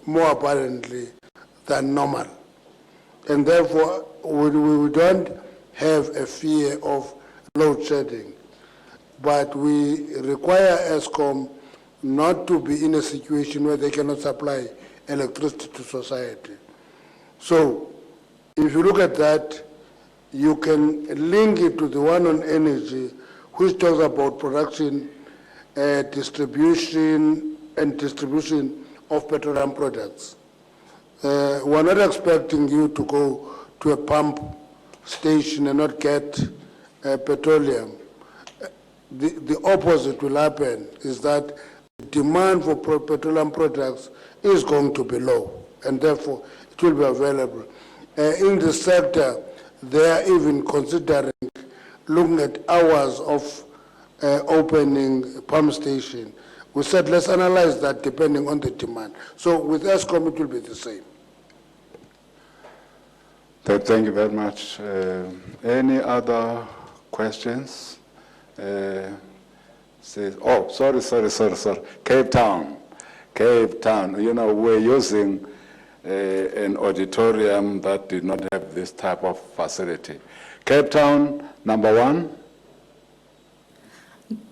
Speaker 2: more abundantly than normal. And therefore, we don't have a fear of load shedding. But we require Eskom not to be in a situation where they cannot supply electricity to society. So, if you look at that, you can link it to the one on energy, which talks about production, distribution of petroleum products. We're not expecting you to go to a pump station and not get petroleum. The opposite will happen, is that the demand for petroleum products is going to be low, and therefore it will be available. In the sector, they are even considering looking at hours of opening pump station. We said let's analyze that depending on the demand. So with Eskom it will be the same.
Speaker 1: Thank you very much. Any other questions? Sorry. Cape Town. You know, we're using an auditorium that did not have this type of facility. Cape Town, number 1.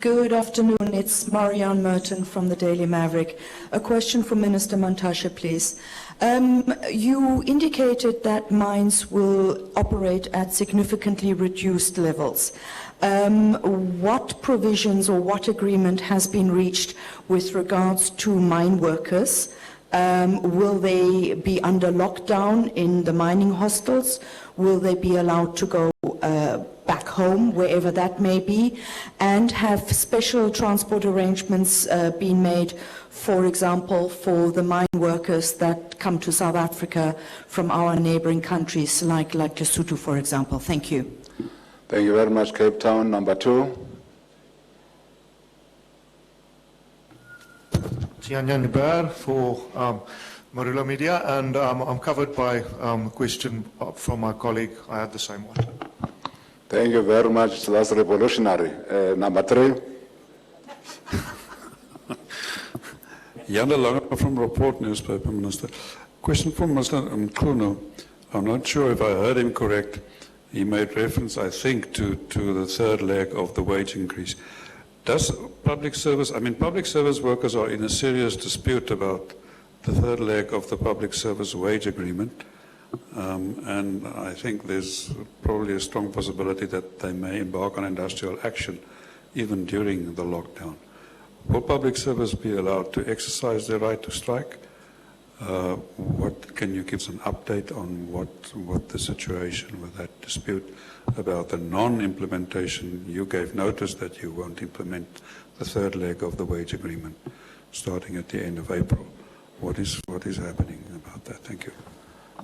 Speaker 14: Good afternoon. It's Marianne Merton from the Daily Maverick. A question for Minister Mantashe, please. You indicated that mines will operate at significantly reduced levels. What provisions or what agreement has been reached with regards to mine workers? Will they be under lockdown in the mining hostels? Will they be allowed to go back home, wherever that may be? And have special transport arrangements been made, for example, for the mine workers that come to South Africa from our neighboring countries, like Lesotho, for example? Thank you.
Speaker 1: Thank you very much, Cape Town. Number 2.
Speaker 15: Tianyan Nibar for Marula Media, and I'm covered by a question from my colleague. I had the same one.
Speaker 1: Thank you very much. That's revolutionary. Number 3.
Speaker 16: Jan de Lange from Report Newspaper, Minister. Question for Mr. Mkhuno. I'm not sure if I heard him correct. He made reference, I think, to the third leg of the wage increase. Does public service workers are in a serious dispute about the third leg of the public service wage agreement. And I think there's probably a strong possibility that they may embark on industrial action even during the lockdown. Will public service be allowed to exercise their right to strike? Can you give us an update on what the situation with that dispute about the non-implementation? You gave notice that you won't implement the third leg of the wage agreement starting at the end of April. What is happening about that? Thank you.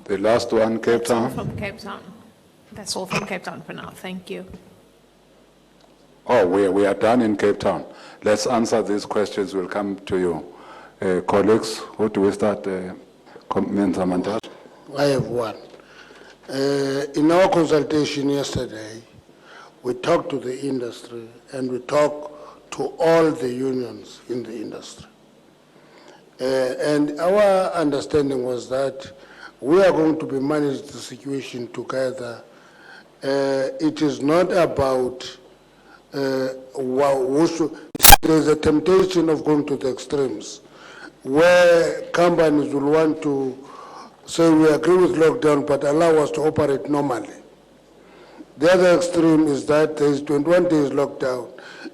Speaker 1: The last one, Cape Town.
Speaker 17: From Cape Town. That's all from Cape Town for now. Thank you.
Speaker 1: Oh, we are done in Cape Town. Let's answer these questions. We'll come to you. Colleagues, who do we start? Minister Mantashe?
Speaker 2: I have one. In our consultation yesterday, we talked to the industry and we talked to all the unions in the industry. And our understanding was that we are going to be managing the situation together. It is not about there's a temptation of going to the extremes where companies will want to say we agree with lockdown but allow us to operate normally. The other extreme is that there is 21 days lockdown,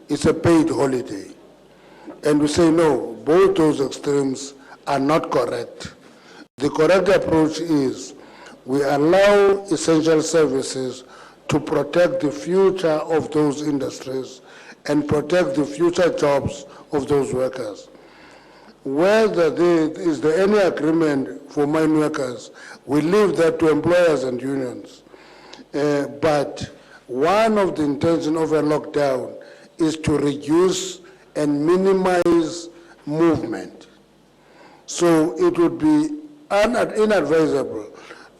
Speaker 2: it's a paid holiday. And we say no, both those extremes are not correct. The correct approach is we allow essential services to protect the future of those industries and protect the future jobs of those workers. Whether is there any agreement for mine workers, we leave that to employers and unions. But one of the intentions of a lockdown is to reduce and minimize movement. So it would be inadvisable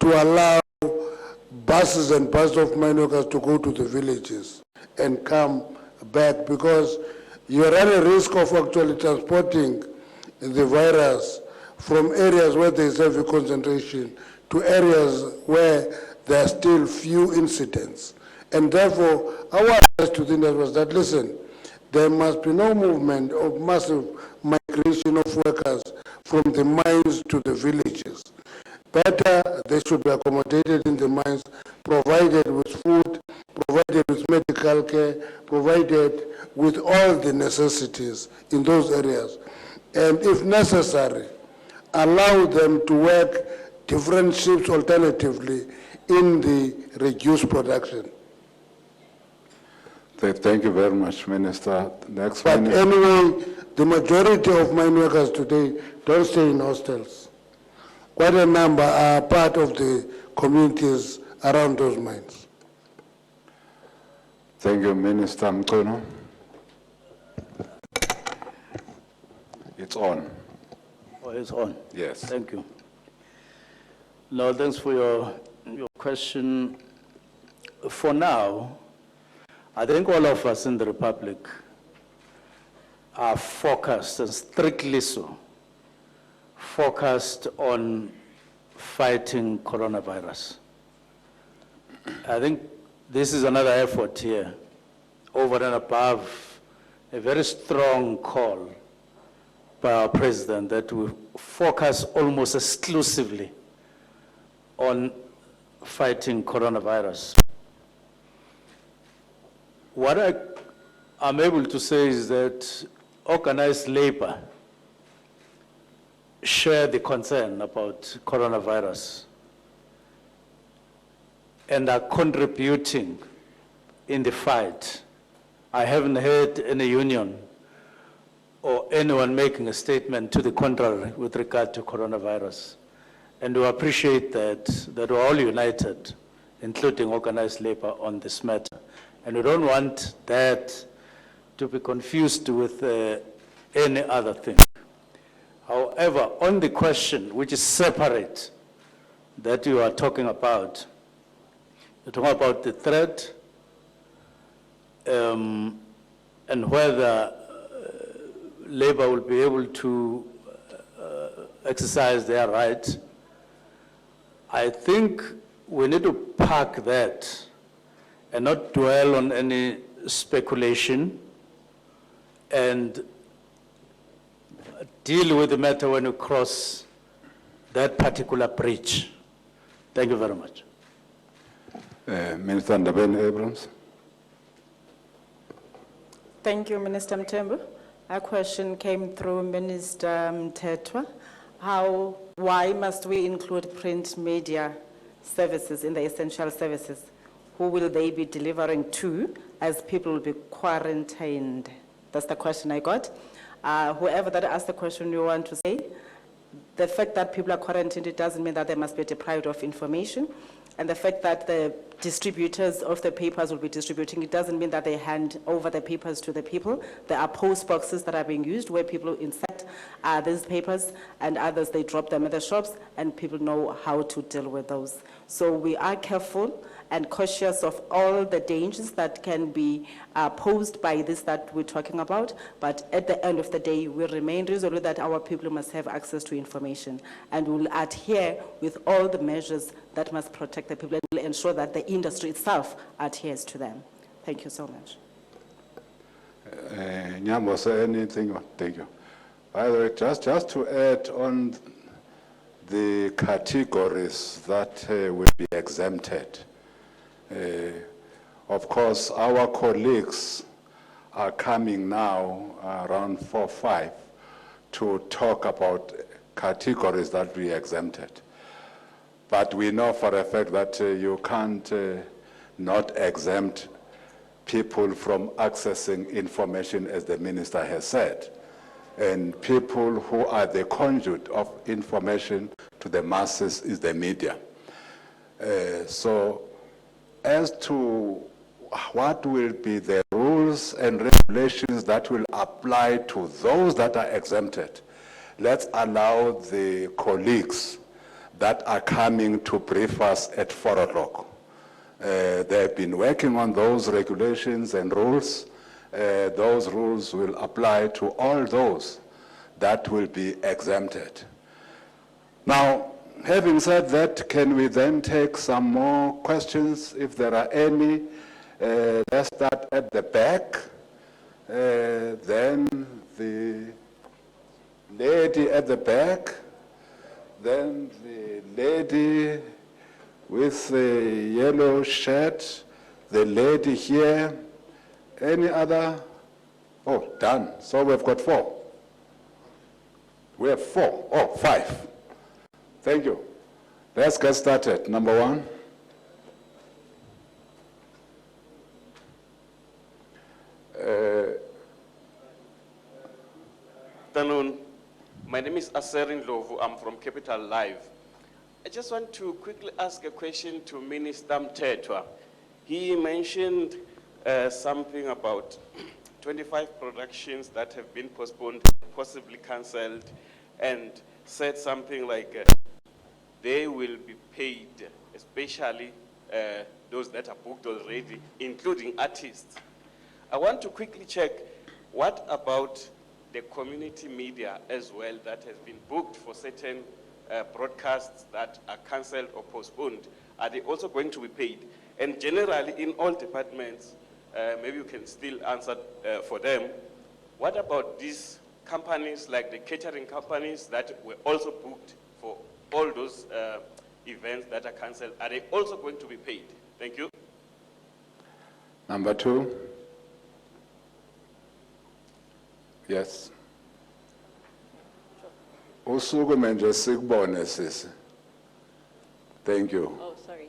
Speaker 2: to allow buses and buses of mine workers to go to the villages and come back, because you run a risk of actually transporting the virus from areas where there is heavy concentration to areas where there are still few incidents. And therefore, our advice to the industry was that, listen, there must be no movement of massive migration of workers from the mines to the villages. Better, they should be accommodated in the mines, provided with food, provided with medical care, provided with all the necessities in those areas. And if necessary, allow them to work different shifts alternatively in the reduced production.
Speaker 1: Thank you very much, Minister. Next
Speaker 2: But
Speaker 1: one.
Speaker 2: anyway, the majority of mine workers today don't stay in hostels. Quite a number are part of the communities around those mines.
Speaker 1: Thank you, Minister Mkhuno. It's on.
Speaker 3: Oh, it's on.
Speaker 1: Yes.
Speaker 3: Thank you. No, thanks for your question. For now, I think all of us in the Republic are focused, and strictly so, focused on fighting coronavirus. I think this is another effort here, over and above a very strong call by our president that we focus almost exclusively on fighting coronavirus. What I'm able to say is that organized labor share the concern about coronavirus and are contributing in the fight. I haven't heard any union or anyone making a statement to the contrary with regard to coronavirus. And we appreciate that we're all united including organized labor, on this matter. And we don't want that to be confused with any other thing. However, on the question, which is separate, that you are talking about, you're talking about the threat and whether labor will be able to exercise their right. I think we need to park that and not dwell on any speculation and deal with the matter when you cross that particular bridge. Thank you very much.
Speaker 1: Minister Ndabeni Abrams.
Speaker 5: Thank you, Minister Mthembu. A question came through Minister Mthethwa. Why must we include print media services in the essential services? Who will they be delivering to as people will be quarantined? That's the question I got. Whoever that asked the question, you want to say, the fact that people are quarantined, it doesn't mean that they must be deprived of information. And the fact that the distributors of the papers will be distributing, it doesn't mean that they hand over the papers to the people. There are post boxes that are being used where people insert these papers, and others, they drop them at the shops, and people know how to deal with those. So we are careful and cautious of all the dangers that can be posed by this that we're talking about. But at the end of the day, we remain resolute that our people must have access to information, and we'll adhere with all the measures that must protect the people and will ensure that the industry itself adheres to them. Thank you so much.
Speaker 1: Nyambo, say anything? Thank you. By the way, just to add on the categories that will be exempted. Of course, our colleagues are coming now around 4 or 5 to talk about categories that we exempted. But we know for a fact that you can't not exempt people from accessing information, as the minister has said, and people who are the conduit of information to the masses is the media. So as to what will be the rules and regulations that will apply to those that are exempted, let's allow the colleagues that are coming to brief us at 4 o'clock. They've been working on those regulations and rules. Those rules will apply to all those that will be exempted. Now, having said that, can we then take some more questions, if there are any? Let's start at the back. Then the lady at the back. Then the lady with the yellow shirt. The lady here. Any other? Oh, done. So we've got 4. We have 4. Oh, 5. Thank you. Let's get started. Number 1.
Speaker 18: Afternoon. My name is Aserin Lovu. I'm from Capital Live. I just want to quickly ask a question to Minister Mthethwa. He mentioned something about 25 productions that have been postponed, possibly cancelled, and said something like they will be paid, especially those that are booked already, including artists. I want to quickly check, what about the community media as well that has been booked for certain broadcasts that are cancelled or postponed? Are they also going to be paid? And generally, in all departments, maybe you can still answer for them, what about these companies like the catering companies that were also booked for all those events that are cancelled? Are they also going to be paid? Thank you.
Speaker 1: Number 2. Yes. Usuku manje sikubone sisi. Thank you.
Speaker 19: Oh, sorry.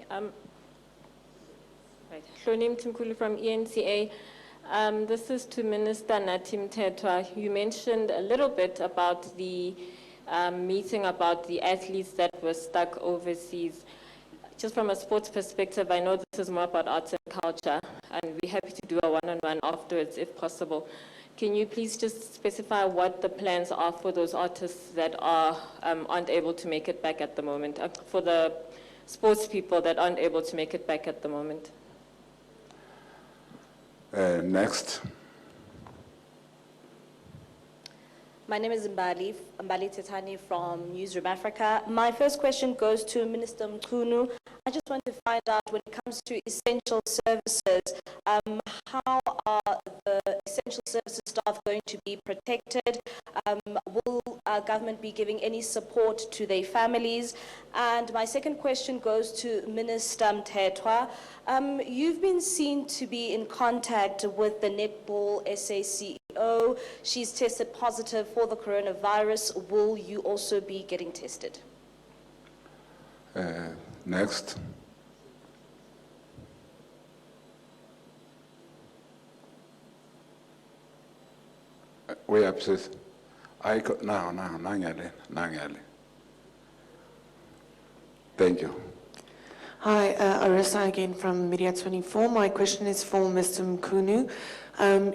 Speaker 19: Right. Shlonim Timkulu from ENCA. This is to Minister Nathi Mthethwa. You mentioned a little bit about the meeting about the athletes that were stuck overseas. just from a sports perspective, I know this is more about arts and culture, and we're happy to do a one-on-one afterwards if possible. Can you please just specify what the plans are for those artists that aren't able to make it back at the moment, for the sports people that aren't able to make it back at the moment?
Speaker 1: Next.
Speaker 20: My name is Mbali Tetani from Newsroom Africa. My first question goes to Minister Mkhunu. I just want to find out, when it comes to essential services, how are the essential services staff going to be protected? Will government be giving any support to their families? And my second question goes to Minister Mthethwa. You've been seen to be in contact with the Netball SA CEO. She's tested positive for the coronavirus. Will you also be getting tested?
Speaker 1: Next. We have said, Nangale. Thank you.
Speaker 12: Hi, Arisa again from Media 24. My question is for Mr. Mkhunu.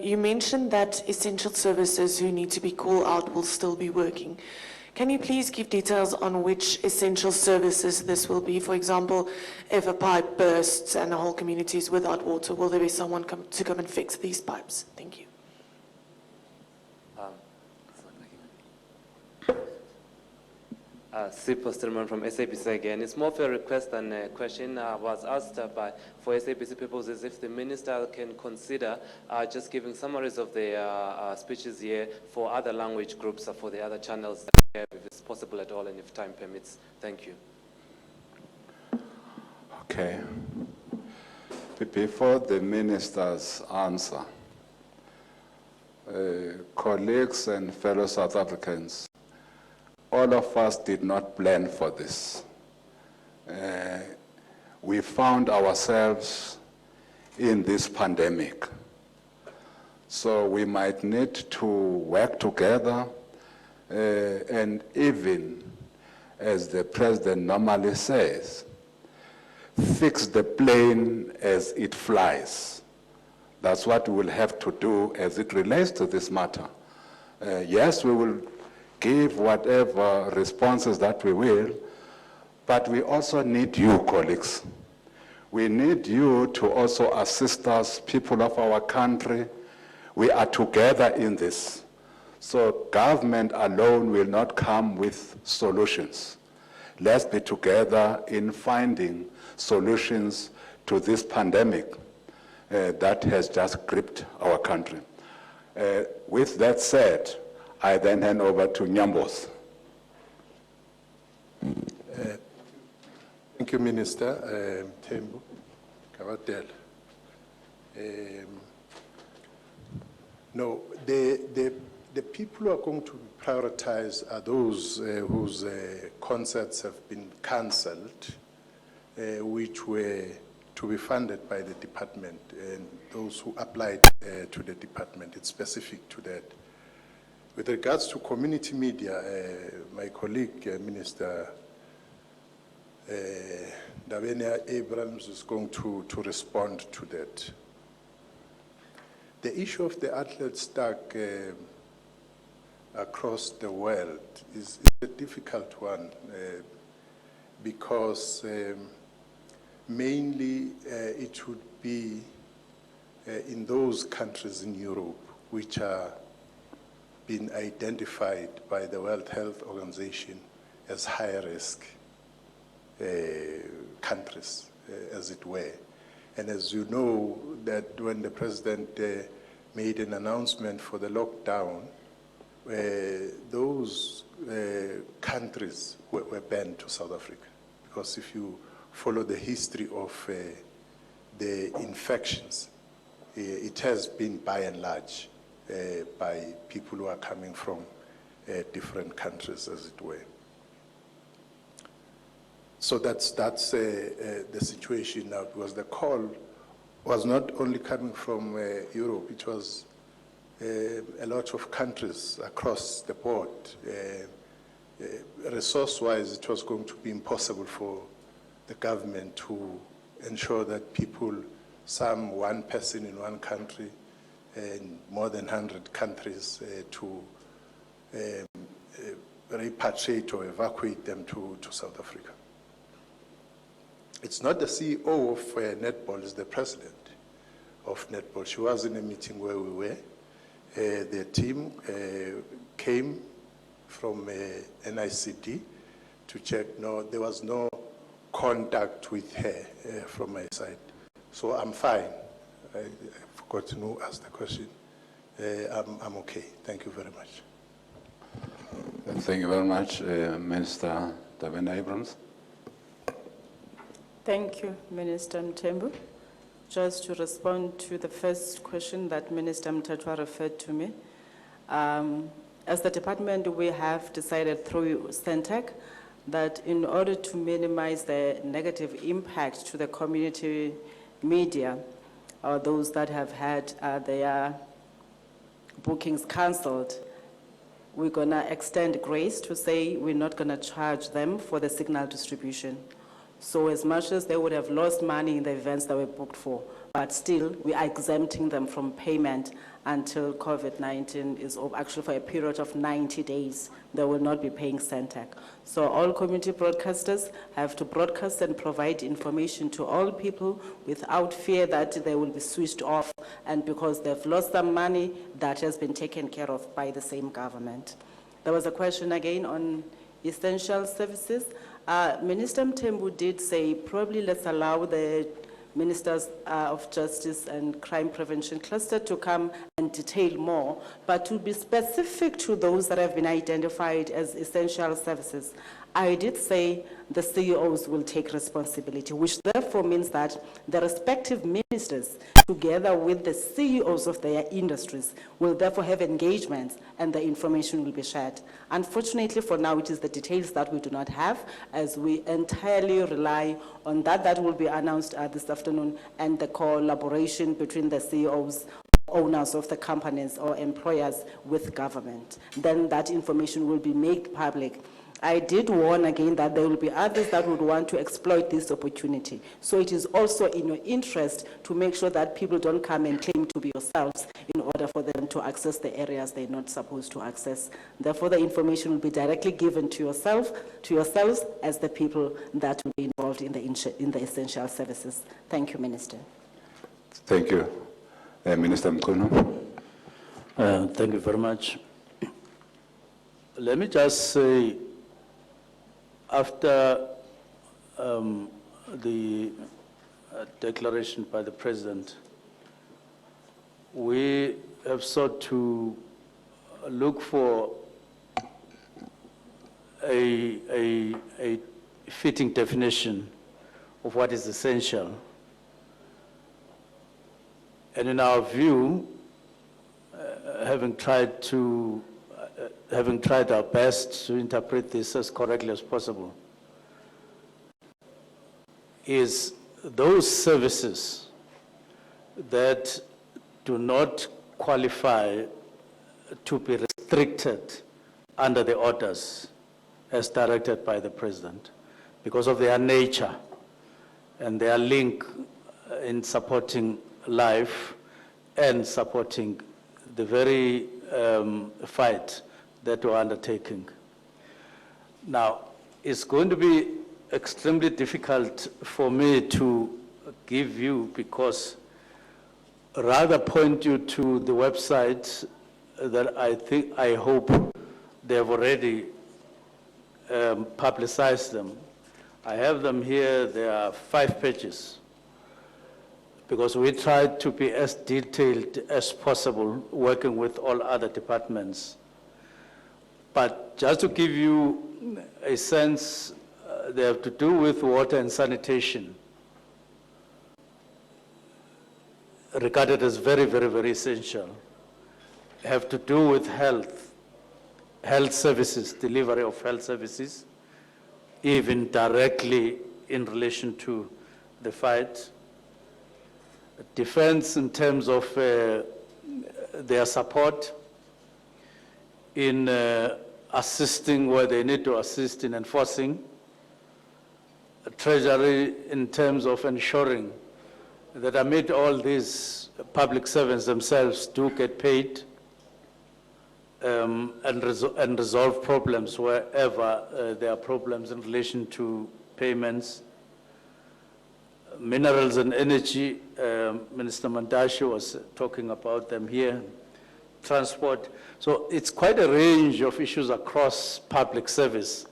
Speaker 12: You mentioned that essential services who need to be called out will still be working. Can you please give details on which essential services this will be? For example, if a pipe bursts and a whole community is without water, will there be someone to come and fix these pipes? Thank you.
Speaker 13: Sipho Stilman from SABC again. It's more of a request than a question. I was asked for SABC purposes if the minister can consider just giving summaries of the speeches here for other language groups or for the other channels that we have, if it's possible at all and if time permits. Thank you.
Speaker 1: Okay. Before the minister's answer, colleagues and fellow South Africans, all of us did not plan for this. We found ourselves in this pandemic. So we might need to work together and even, as the president normally says, fix the plane as it flies. That's what we will have to do as it relates to this matter. Yes, we will give whatever responses that we will, but we also need you, colleagues. We need you to also assist us, people of our country. We are together in this. So government alone will not come with solutions. Let's be together in finding solutions to this pandemic that has just gripped our country. With that said, I then hand over to Nyambos.
Speaker 4: Thank you, Minister Tembu Kawatel. No, the people who are going to be prioritized are those whose concerts have been cancelled, which were to be funded by the department, and those who applied to the department. It's specific to that. With regards to community media, my colleague, Minister Ndabeni Abrams, is going to respond to that. The issue of the athletes stuck across the world is a difficult one because mainly it would be in those countries in Europe which are been identified by the World Health Organization as high risk countries, as it were. And as you know, that when the president made an announcement for the lockdown, those countries were banned to South Africa. Because if you follow the history of the infections, it has been by and large by people who are coming from different countries, as it were. So that's the situation now, because the call was not only coming from Europe, it was a lot of countries across the board. Resource-wise, it was going to be impossible for the government to ensure that people, one person in one country, and more than 100 countries to repatriate or evacuate them to South Africa. It's not the CEO of Netball, it's the president of Netball. She was in a meeting where we were. The team came from NICD to check. No, there was no contact with her from my side. So I'm fine. I forgot to ask the question. I'm okay. Thank you very much.
Speaker 1: Thank you very much, Minister Ndabeni-Abrahams.
Speaker 5: Thank you, Minister Mthembu. Just to respond to the first question that Minister Mthethwa referred to me. As the department, we have decided through Centec that in order to minimize the negative impact to the community media, or those that have had their bookings cancelled, we're going to extend grace to say we're not going to charge them for the signal distribution. So as much as they would have lost money in the events that were booked for, but still we are exempting them from payment until COVID-19 is over. Actually, for a period of 90 days, they will not be paying Centec. So all community broadcasters have to broadcast and provide information to all people without fear that they will be switched off, and because they've lost some money that has been taken care of by the same government. There was a question again on essential services. Minister Mthembu did say probably let's allow the Ministers of Justice and Crime Prevention Cluster to come and detail more, but to be specific to those that have been identified as essential services, I did say the CEOs will take responsibility, which therefore means that the respective ministers, together with the CEOs of their industries, will therefore have engagements and the information will be shared. Unfortunately, for now, it is the details that we do not have, as we entirely rely on that will be announced this afternoon, and the collaboration between the CEOs, owners of the companies or employers with government. Then that information will be made public. I did warn again that there will be others that would want to exploit this opportunity. So it is also in your interest to make sure that people don't come and claim to be yourselves in order for them to access the areas they're not supposed to access. Therefore, the information will be directly given to yourselves as the people that will be involved in the essential services. Thank you, Minister.
Speaker 1: Thank you. Minister Mkhunu.
Speaker 3: Thank you very much. Let me just say, after the declaration by the President, we have sought to look for a fitting definition of what is essential. And in our view, having tried our best to interpret this as correctly as possible, is those services that do not qualify to be restricted under the orders as directed by the President because of their nature and their link in supporting life and supporting the very fight that we're undertaking. Now, it's going to be extremely difficult for me to give you, because rather point you to the website that I hope they have already publicized them. I have them here. There are 5 pages, because we tried to be as detailed as possible, working with all other departments. But just to give you a sense, they have to do with water and sanitation, regarded as very, very, very essential. Have to do with health services, delivery of health services, even directly in relation to the fight. Defense in terms of their support in assisting where they need to assist in enforcing. Treasury in terms of ensuring that amid all these public servants themselves do get paid and resolve problems wherever there are problems in relation to payments. Minerals and energy, Minister Mantashe was talking about them here. Transport. So it's quite a range of issues across public service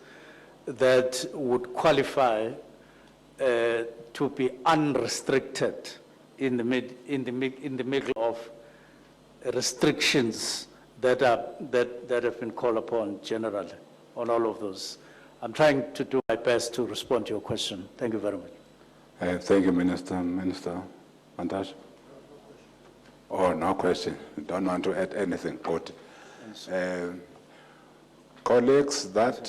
Speaker 3: that would qualify to be unrestricted in the middle of restrictions that have been called upon generally on all of those. I'm trying to do my best to respond to your question. Thank you very much.
Speaker 1: Thank you, Minister. Minister Mantashe? Oh, no question. Don't want to add anything. Good. Colleagues, that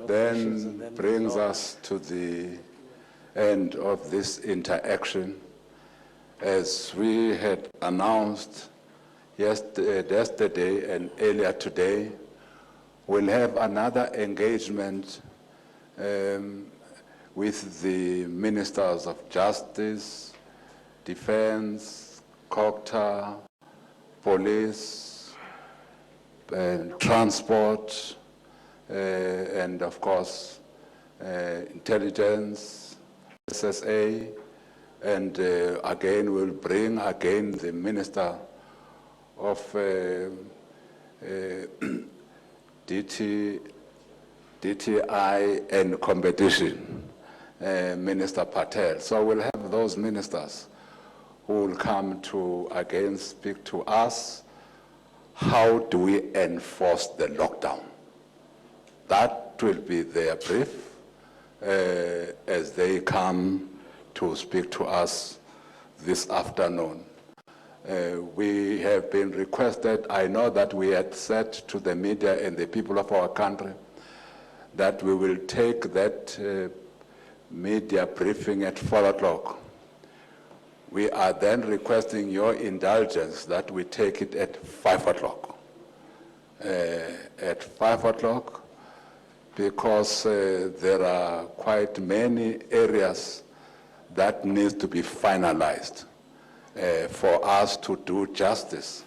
Speaker 1: then brings us to the end of this interaction. As we had announced yesterday and earlier today, we'll have another engagement with the Ministers of Justice, Defense, COCTA, Police, Transport, and of course, Intelligence, SSA, and again, we'll bring again the Minister of DTI and Competition, Minister Patel. So we'll have those ministers who will come to again speak to us. How do we enforce the lockdown? That will be their brief as they come to speak to us this afternoon. We have been requested, I know that we had said to the media and the people of our country that we will take that media briefing at 4 o'clock. We are then requesting your indulgence that we take it at 5 o'clock. At 5 o'clock, because there are quite many areas that need to be finalized for us to do justice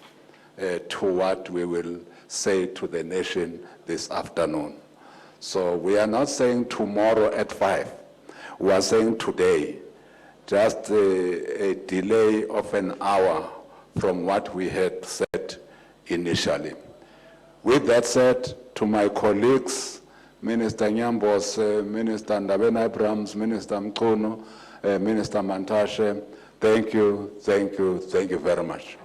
Speaker 1: to what we will say to the nation this afternoon. So we are not saying tomorrow at 5. We are saying today, just a delay of an hour from what we had said initially. With that said, to my colleagues, Minister Nyambos, Minister Ndabeni Abrams, Minister Mkunu, Minister Mantashe, thank you very much.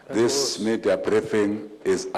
Speaker 1: This media briefing is